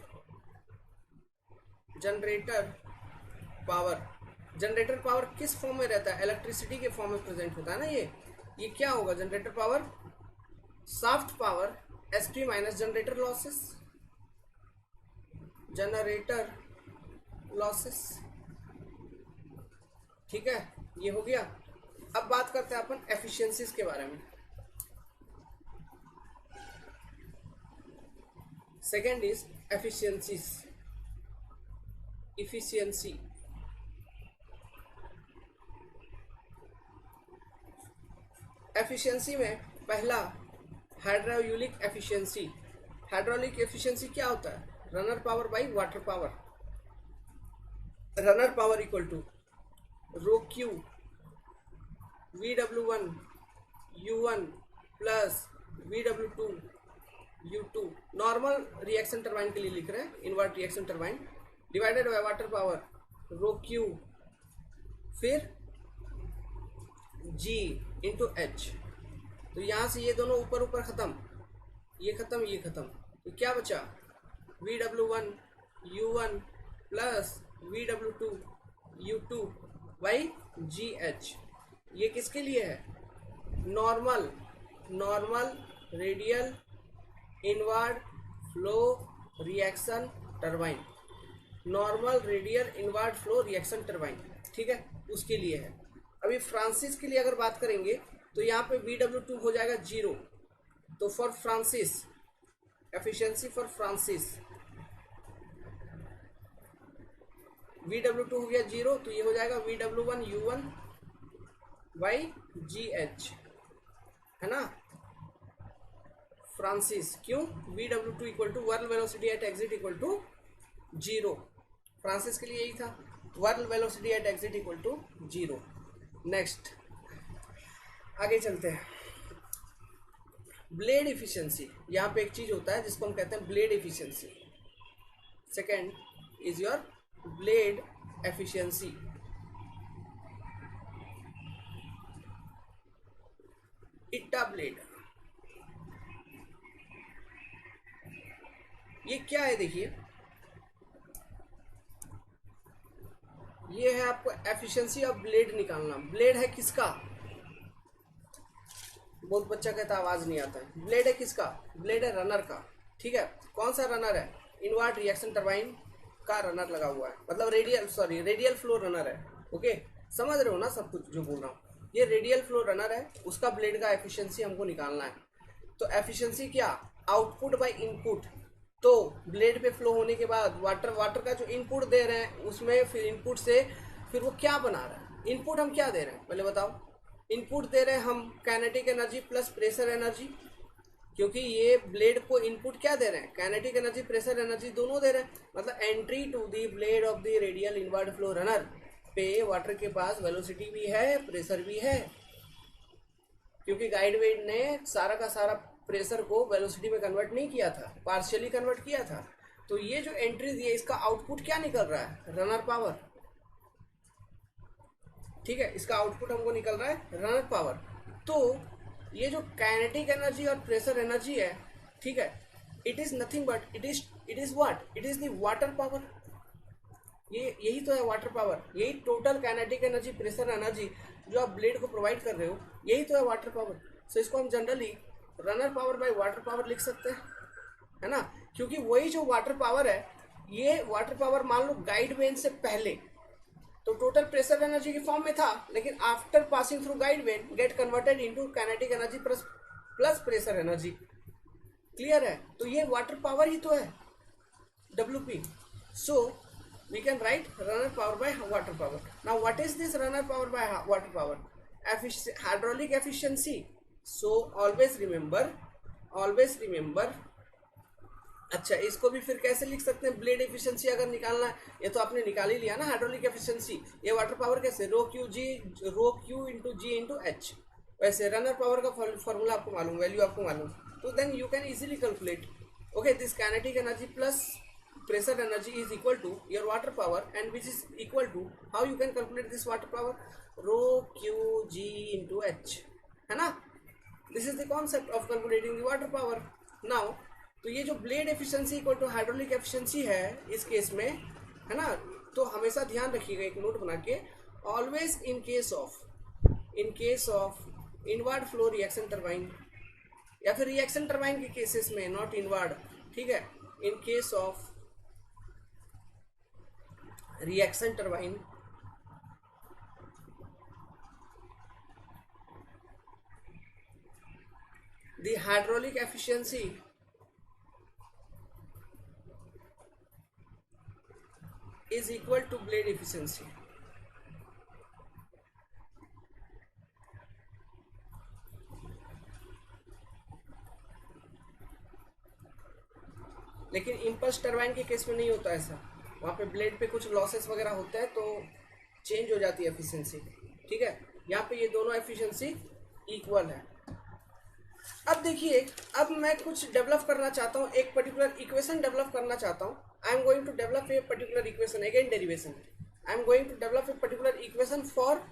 जनरेटर पावर किस फॉर्म में रहता है, इलेक्ट्रिसिटी के फॉर्म में प्रेजेंट होता है ना। ये क्या होगा, generator power, shaft power SP minus generator losses, ठीक है, ये हो गया। अब बात करते हैं अपन एफिशिएंसीज के बारे में। Second is efficiency. एफिशिएंसी में पहला हाइड्रोलिक एफिशिएंसी। हाइड्रोलिक एफिशिएंसी क्या होता है, runner power by water power. Runner power equal to rho Q VW1 U1 plus VW2 U2, normal reaction turbine के लिए लिख रहे हैं, inward reaction turbine, divided by water power rho Q, फिर G into H। तो यहाँ से ये दोनों ऊपर ऊपर खत्म, ये खत्म, ये खत्म, तो क्या बचा, VW1 U1 plus VW2 U2 by GH। ये किसके लिए है, normal radial inward flow reaction turbine, normal radial inward flow reaction turbine, ठीक है, उसके लिए है। अभी फ्रांसिस के लिए अगर बात करेंगे तो यहाँ पे VW2 हो जाएगा 0, तो for Francis efficiency for Francis VW2 हो गया 0, तो ये हो जाएगा VW1U1 बाई GH, है ना फ्रांसिस। क्यों? VW2 equal to whirl velocity at exit equal to 0, Francis के लिए यही था, whirl velocity at exit equal to 0। Next आगे चलते हैं, ब्लेड इफिशिएंसी। यहाँ पे एक चीज होता है जिसको हम कहते हैं blade efficiency. Second is your blade efficiency. इट्टा blade, ये क्या है देखिए, ये है आपको एफिशिएंसी ऑफ ब्लेड निकालना। ब्लेड है किसका? बहुत बच्चा कहता आवाज नहीं आता है। ब्लेड है किसका? ब्लेड है रनर का, ठीक है। कौन सा रनर है? इनवर्ट रिएक्शन टरबाइन का रनर लगा हुआ है, मतलब रेडियल फ्लो रनर है। ओके, समझ रहे हो ना सब कुछ जो बोल रहा हूँ? ये रेडियल फ्लो रनर है, उसका ब्लेड का एफिशिएंसी हमको निकालना है। तो एफिशिएंसी क्या? Output by input. तो ब्लेड पे फ्लो होने के बाद वाटर का जो इनपुट दे रहे हैं उसमें फिर इनपुट से फिर वो क्या बना रहा है? इनपुट हम क्या दे रहे हैं पहले बताओ? इनपुट दे रहे हैं हम kinetic energy plus pressure energy, क्योंकि ये ब्लेड को इनपुट क्या दे रहे हैं? काइनेटिक एनर्जी प्रेशर एनर्जी दोनों दे रहे हैं। मतलब entry to the blade of the radial inward flow runner पे वाटर के पास वेलोसिटी भी है, प्रेशर भी है, क्योंकि गाइड वेट ने सारा का सारा प्रेशर को वेलोसिटी में कन्वर्ट नहीं किया था, पार्शियली कन्वर्ट किया था। तो ये जो एंट्री दी है इसका आउटपुट क्या निकल रहा है? रनर पावर, ठीक है, इसका आउटपुट हमको निकल रहा है रनर पावर। तो ये जो काइनेटिक एनर्जी और प्रेशर एनर्जी है, ठीक है, it is nothing but it is what? It is the water power. ये यही तो है वाटर पावर, यही total kinetic energy pressure energy जो आप ब्लेड को प्रोवाइड कर रहे हो, यही तो है वाटर पावर। सो इसको हम generally runner power bye water power लिख सकते हैं, है ना, क्योंकि वही जो वाटर पावर है, ये वाटर पावर मान लो गाइड वेन से पहले तो टोटल प्रेशर एनर्जी के फॉर्म में था, लेकिन after passing through guide when get converted into kinetic energy plus pressure energy. Clear है? तो ये वाटर पावर ही तो है WP। So we can write runner power by water power. Now what is this runner power by water power? Hydraulic efficiency. So always remember, अच्छा इसको भी फिर कैसे लिख सकते हैं? ब्लेड एफिशिएंसी अगर निकालना है, ये तो आपने निकाल ही लिया ना हाइड्रोलिक एफिशिएंसी। ये वाटर पावर कैसे? Rho Q into G into H. वैसे रनर पावर का फॉर्मूला आपको मालूम, वैल्यू आपको मालूम, तो then you can easily calculate. Okay, this kinetic energy plus pressure energy is equal to your water power, and which is equal to, how you can calculate this water power? Rho Qg into H, है ना? This is the concept of calculating the water power. Now, तो ये जो blade efficiency equal to hydraulic efficiency है इस case में, है ना, तो हमेशा ध्यान रखिएगा एक नोट बना के, always in case of inward flow reaction turbine या फिर रिएक्शन टरबाइन के केसेस में, नॉट इनवर्ड, ठीक है, इन case of reaction turbine, the hydraulic efficiency is equal to blade efficiency. लेकिन इम्पल्स टरबाइन के केस में नहीं होता ऐसा, वहाँ पे ब्लेड पे कुछ लॉसेस वगैरह होते हैं तो चेंज हो जाती है एफिशिएंसी, ठीक है। यहाँ पे ये दोनों एफिशिएंसी इक्वल है। अब देखिए, अब मैं कुछ डेवलप करना चाहता हूँ, एक पर्टिकुलर इक्वेशन डेवलप करना चाहता हूँ। I am going to develop a particular equation, again derivation, I am going to develop a particular equation for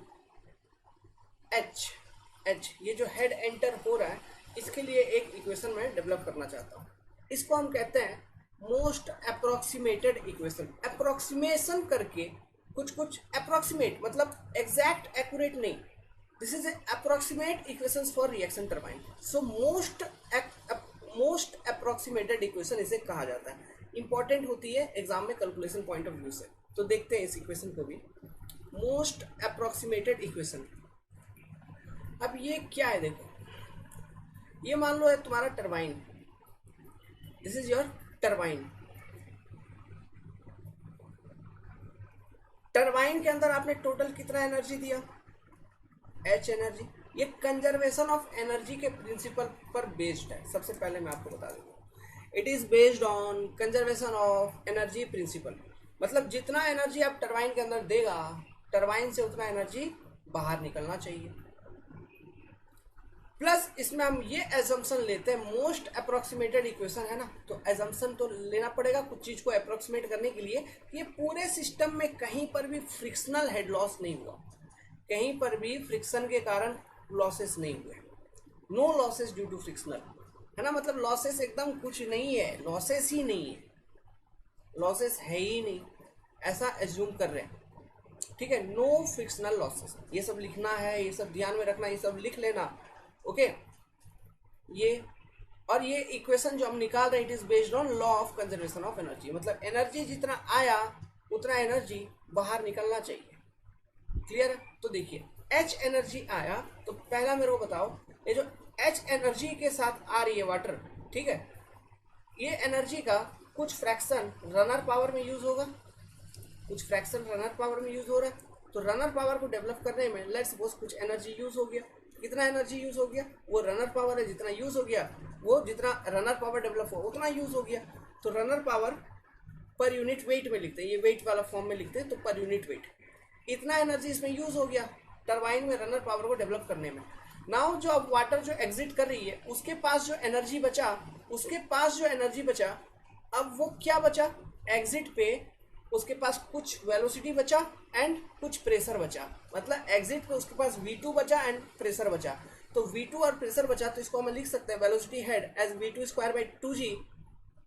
H, ये जो हेड एंटर हो रहा है इसके लिए एक इक्वेशन मैं डेवलप करना चाहता हूँ। इसको हम कहते हैं मोस्ट अप्रोक्सीमेटेड इक्वेशन। अप्रोक्सीमेशन करके कुछ अप्रोक्सीमेट मतलब एग्जैक्ट एक्यूरेट नहीं, this is approximate equations for reaction turbine. So most approximated equation इसे कहा जाता है। इंपॉर्टेंट होती है एग्जाम में कैलकुलेशन पॉइंट ऑफ व्यू से। तो देखते हैं इस इक्वेशन को भी, मोस्ट अप्रोक्सीमेटेड इक्वेशन। अब ये क्या है, देखो ये मान लो है तुम्हारा turbine, this is your turbine. Turbine के अंदर आपने टोटल कितना एनर्जी दिया, एच एनर्जी। ये कंजर्वेशन ऑफ एनर्जी के प्रिंसिपल पर बेस्ड है। सबसे पहले मैं आपको बता दूंगा, it is based on conservation of energy principal. मतलब जितना एनर्जी आप टरबाइन के अंदर देगा, टरबाइन से उतना एनर्जी बाहर निकलना चाहिए। प्लस इसमें हम ये एजम्पशन लेते हैं, मोस्ट अप्रोक्सीमेटेड इक्वेशन है ना, तो एजम्पशन तो लेना पड़ेगा कुछ चीज को अप्रोक्सीमेट करने के लिए। ये पूरे सिस्टम में कहीं पर भी फ्रिक्शनल हेड लॉस नहीं हुआ, कहीं पर भी फ्रिक्शन के कारण लॉसेस नहीं हुए, no losses due to frictional, है ना। मतलब लॉसेस एकदम कुछ नहीं है, लॉसेस ही नहीं है, लॉसेस है ही नहीं, ऐसा एज्यूम कर रहे हैं, ठीक है। नो फ्रिक्शनल लॉसेस, ये सब लिखना है, ये सब ध्यान में रखना, ये सब लिख लेना, ओके। ये और ये इक्वेशन जो हम निकाल रहे हैं, it is based on law of conservation of energy. मतलब एनर्जी जितना आया उतना एनर्जी बाहर निकलना चाहिए, क्लियर है। तो देखिए एच एनर्जी आया, तो पहला मेरे को बताओ, ये जो एच एनर्जी के साथ आ रही है वाटर, ठीक है, ये एनर्जी का कुछ फ्रैक्शन रनर पावर में यूज होगा, कुछ फ्रैक्शन रनर पावर में यूज हो रहा है। तो रनर पावर को डेवलप करने में लेट्स सपोज कुछ एनर्जी यूज हो गया, कितना एनर्जी यूज हो गया, वो रनर पावर है, जितना यूज हो गया वो जितना रनर पावर डेवलप हो उतना यूज हो गया। तो runner power per unit wait में लिखते हैं, ये वेट वाला फॉर्म में लिखते हैं, तो पर यूनिट वेट इतना एनर्जी इसमें यूज हो गया टरबाइन में रनर पावर को डेवलप करने में। नाउ जो अब वाटर जो एग्जिट कर रही है उसके पास जो एनर्जी बचा, उसके पास जो एनर्जी बचा, अब वो क्या बचा, एग्जिट पे उसके पास कुछ वेलोसिटी बचा एंड कुछ प्रेशर बचा। मतलब एग्जिट पे उसके पास v2 बचा एंड प्रेशर बचा। तो v2 और प्रेशर बचा, तो इसको हम लिख सकते हैं velocity head as v2 square by 2g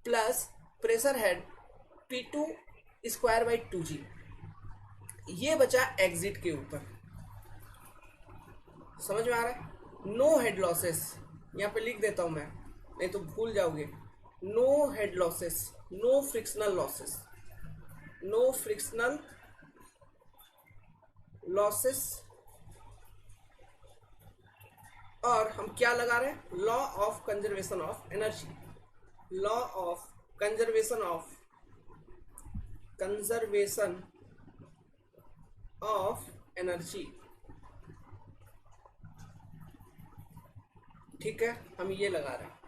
plus pressure head p2 square by 2g। ये बचा एग्जिट के ऊपर, समझ में आ रहा है। नो हेड लॉसेस, यहाँ पे लिख देता हूं मैं, नहीं तो भूल जाओगे। No head losses, no frictional losses, no frictional losses. और हम क्या लगा रहे हैं, law of conservation of energy, law of conservation of energy, ठीक है, हम ये लगा रहे हैं।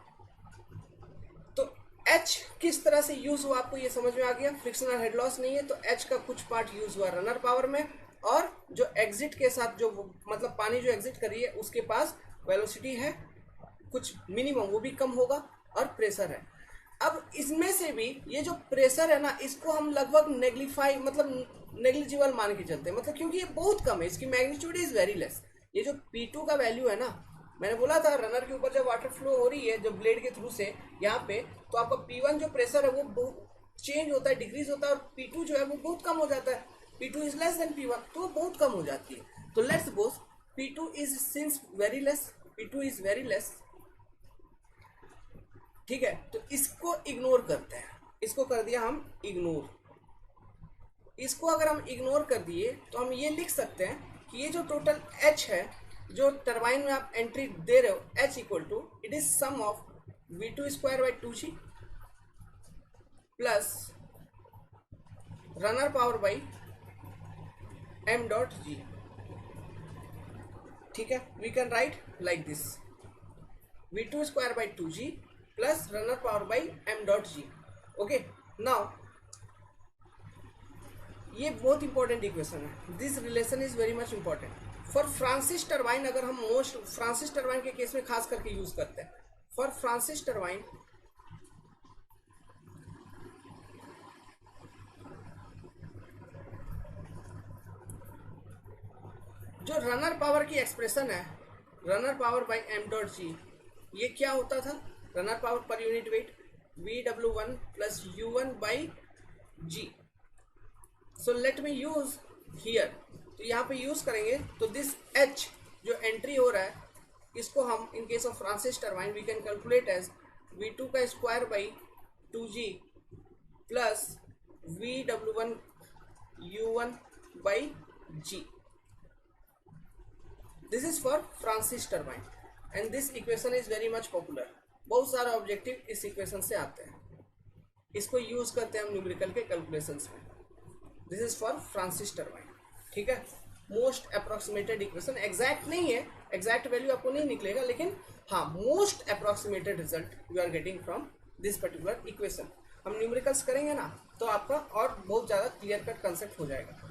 तो H किस तरह से यूज हुआ आपको ये समझ में आ गया, फ्रिक्शनल हेड लॉस नहीं है, तो H का कुछ पार्ट यूज हुआ रनर पावर में, और जो एग्जिट के साथ जो मतलब पानी जो एग्जिट कर रही है उसके पास वेलोसिटी है कुछ मिनिमम, वो भी कम होगा, और प्रेशर है। अब इसमें से भी ये जो प्रेशर है ना, इसको हम लगभग नेग्लिफाई मतलब नेग्लिजिबल मान के चलते हैं, मतलब क्योंकि ये बहुत कम है, इसकी मैग्नीट्यूड इज वेरी लेस। ये जो P2 का वैल्यू है ना, मैंने बोला था रनर के ऊपर जब वाटर फ्लो हो रही है जो ब्लेड के थ्रू से यहाँ पे, तो आपका P1 जो प्रेशर है वो बहुत चेंज होता है, डिक्रीज होता है, और P2 जो है वो बहुत कम हो जाता है, P2 is less than P1, तो वो बहुत कम हो जाती है। तो let's suppose P2 is since very less, P2 is very less, ठीक है। तो इसको इग्नोर करते हैं, इसको कर दिया हम इग्नोर। इसको अगर हम इग्नोर कर दिए तो हम ये लिख सकते हैं कि ये जो टोटल H है जो टरबाइन में आप एंट्री दे रहे हो, H equal to it is sum of v2 square by 2g plus runner power by m dot g, ठीक है। We can write like this, v2 square by 2g plus runner power by m dot g, okay. Now ये बहुत important equation है, this relation is very much important for Francis turbine. अगर हम most Francis turbine के case में खास करके use करते हैं, फॉर फ्रांसिस टरबाइन जो रनर पावर की एक्सप्रेशन है, runner power by m dot g, ये क्या होता था, runner power per unit wait VW1 plus U1 by g। So let me use here, तो यहाँ पे यूज करेंगे, तो दिस H जो एंट्री हो रहा है इसको हम in case of Francis turbine we can calculate as V2 का square by 2G plus VW1 U1 by G. This is for Francis turbine and this equation is very much popular. बहुत सारे objective इस equation से आते हैं. इसको use करते हैं हम न्यूमेरिकल के कैलकुलेशंस में. This is for Francis turbine. ठीक है, मोस्ट अप्रोक्सीमेटेड इक्वेशन. एग्जैक्ट नहीं है, एग्जैक्ट वैल्यू आपको नहीं निकलेगा, लेकिन हाँ most approximated result you are getting from this particular equation. हम न्यूमेरिकल्स करेंगे ना तो आपका और बहुत ज़्यादा क्लियर कट कंसेप्ट हो जाएगा.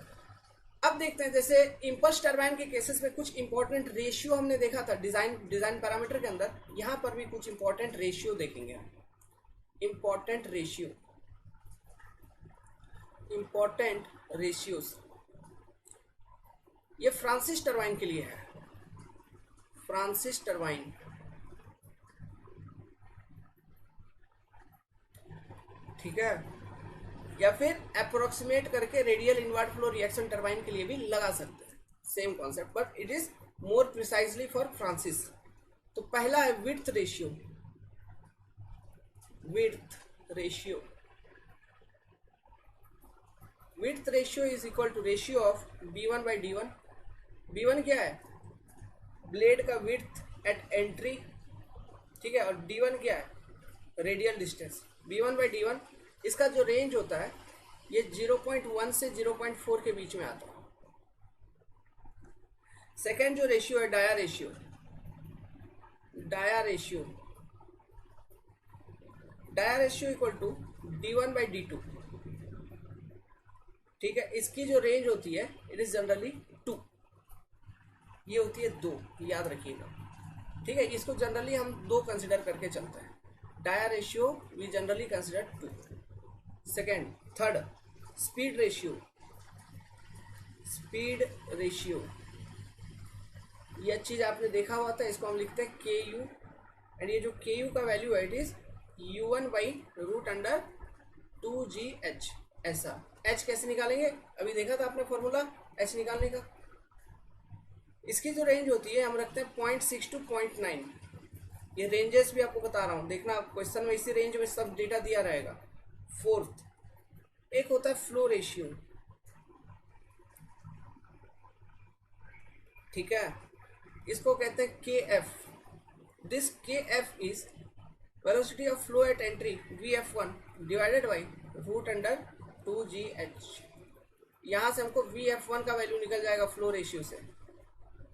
अब देखते हैं, जैसे इम्पल्स टर्बाइन के केसेस में कुछ इंपॉर्टेंट रेशियो हमने देखा था डिजाइन पैरामीटर के अंदर. यहाँ पर भी कुछ इंपॉर्टेंट रेशियो देखेंगे हम. इंपॉर्टेंट रेशियोज ये फ्रांसिस टर्बाइन के लिए है. फ्रांसिस टर्बाइन, ठीक है, या फिर अप्रोक्सीमेट करके radial inward flow reaction turbine के लिए भी लगा सकते हैं. Same concept, but it is more precisely for Francis. तो पहला है width ratio. Width ratio is equal to ratio of B1 by D1. B1 क्या है? ब्लेड का विड्थ एट एंट्री, ठीक है, और D1 क्या है? Radial distance. B1 by D1 इसका जो रेंज होता है ये 0.1 से 0.4 के बीच में आता है. सेकेंड जो रेशियो है dia ratio equal to D1 by D2. ठीक है, इसकी जो रेंज होती है इट इज जनरली 2. ये होती है 2, याद रखिएगा. ठीक है, इसको जनरली हम 2 कंसिडर करके चलते हैं. Dia ratio we generally consider 2. Second, third, speed ratio. यह चीज आपने देखा हुआ था. इसको हम लिखते हैं KU, एंड ये जो KU का वैल्यू है it is U1 by root under 2GH. ऐसा H कैसे निकालेंगे? अभी देखा था आपने फॉर्मूला H निकालने का. इसकी जो रेंज होती है हम रखते हैं 0.6 to 0.9. ये रेंजेस भी आपको बता रहा हूँ, देखना क्वेश्चन में इसी रेंज में सब डेटा दिया रहेगा. फोर्थ, एक होता है फ्लो रेशियो. ठीक है, इसको कहते हैं KF. This KF is velocity of flow at entry VF1 divided by root under 2GH. यहां से हमको VF1 का वैल्यू निकल जाएगा फ्लो रेशियो से.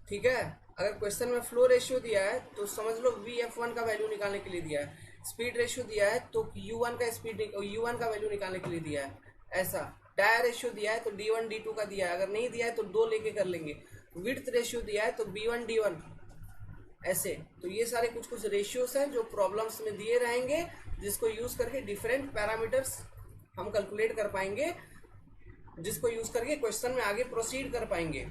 ठीक है, अगर क्वेश्चन में फ्लो रेशियो दिया है तो समझ लो VF1 का वैल्यू निकालने के लिए दिया है. स्पीड रेशियो दिया है तो U1 का वैल्यू निकालने के लिए दिया है. ऐसा डाया रेशियो दिया है तो D1 D2 का दिया है. अगर नहीं दिया है तो 2 लेके कर लेंगे. विड्थ रेशियो दिया है तो B1 D1. ऐसे तो ये सारे कुछ रेशियोस हैं जो प्रॉब्लम्स में दिए रहेंगे, जिसको यूज करके डिफरेंट पैरामीटर्स हम कैलकुलेट कर पाएंगे, जिसको यूज करके क्वेश्चन में आगे प्रोसीड कर पाएंगे.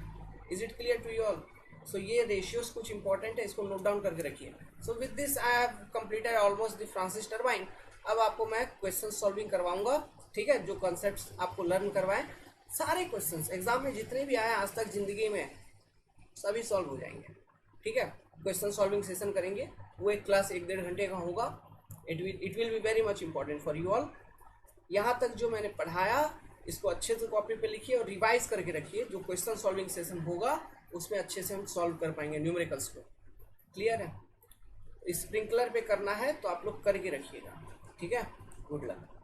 Is it clear to you all? So ये रेशियोस कुछ इंपॉर्टेंट है, इसको नोट डाउन करके रखिए. So with this I have completed almost the Francis turbine. अब आपको मैं क्वेश्चन सॉल्विंग करवाऊंगा. ठीक है, जो कॉन्सेप्ट्स आपको लर्न करवाएं, सारे क्वेश्चंस एग्जाम में जितने भी आए आज तक जिंदगी में सभी सॉल्व हो जाएंगे. ठीक है, क्वेश्चन सॉल्विंग सेशन करेंगे, वो एक क्लास 1-1.5 घंटे का होगा. It will be very much important for you all. यहाँ तक जो मैंने पढ़ाया इसको अच्छे से कॉपी पे लिखिए और रिवाइज करके रखिए. जो क्वेश्चन सॉल्विंग सेशन होगा उसमें अच्छे से हम सॉल्व कर पाएंगे न्यूमेरिकल्स को. क्लियर है? स्प्रिंकलर पे करना है तो आप लोग करके रखिएगा. ठीक है, गुड लक.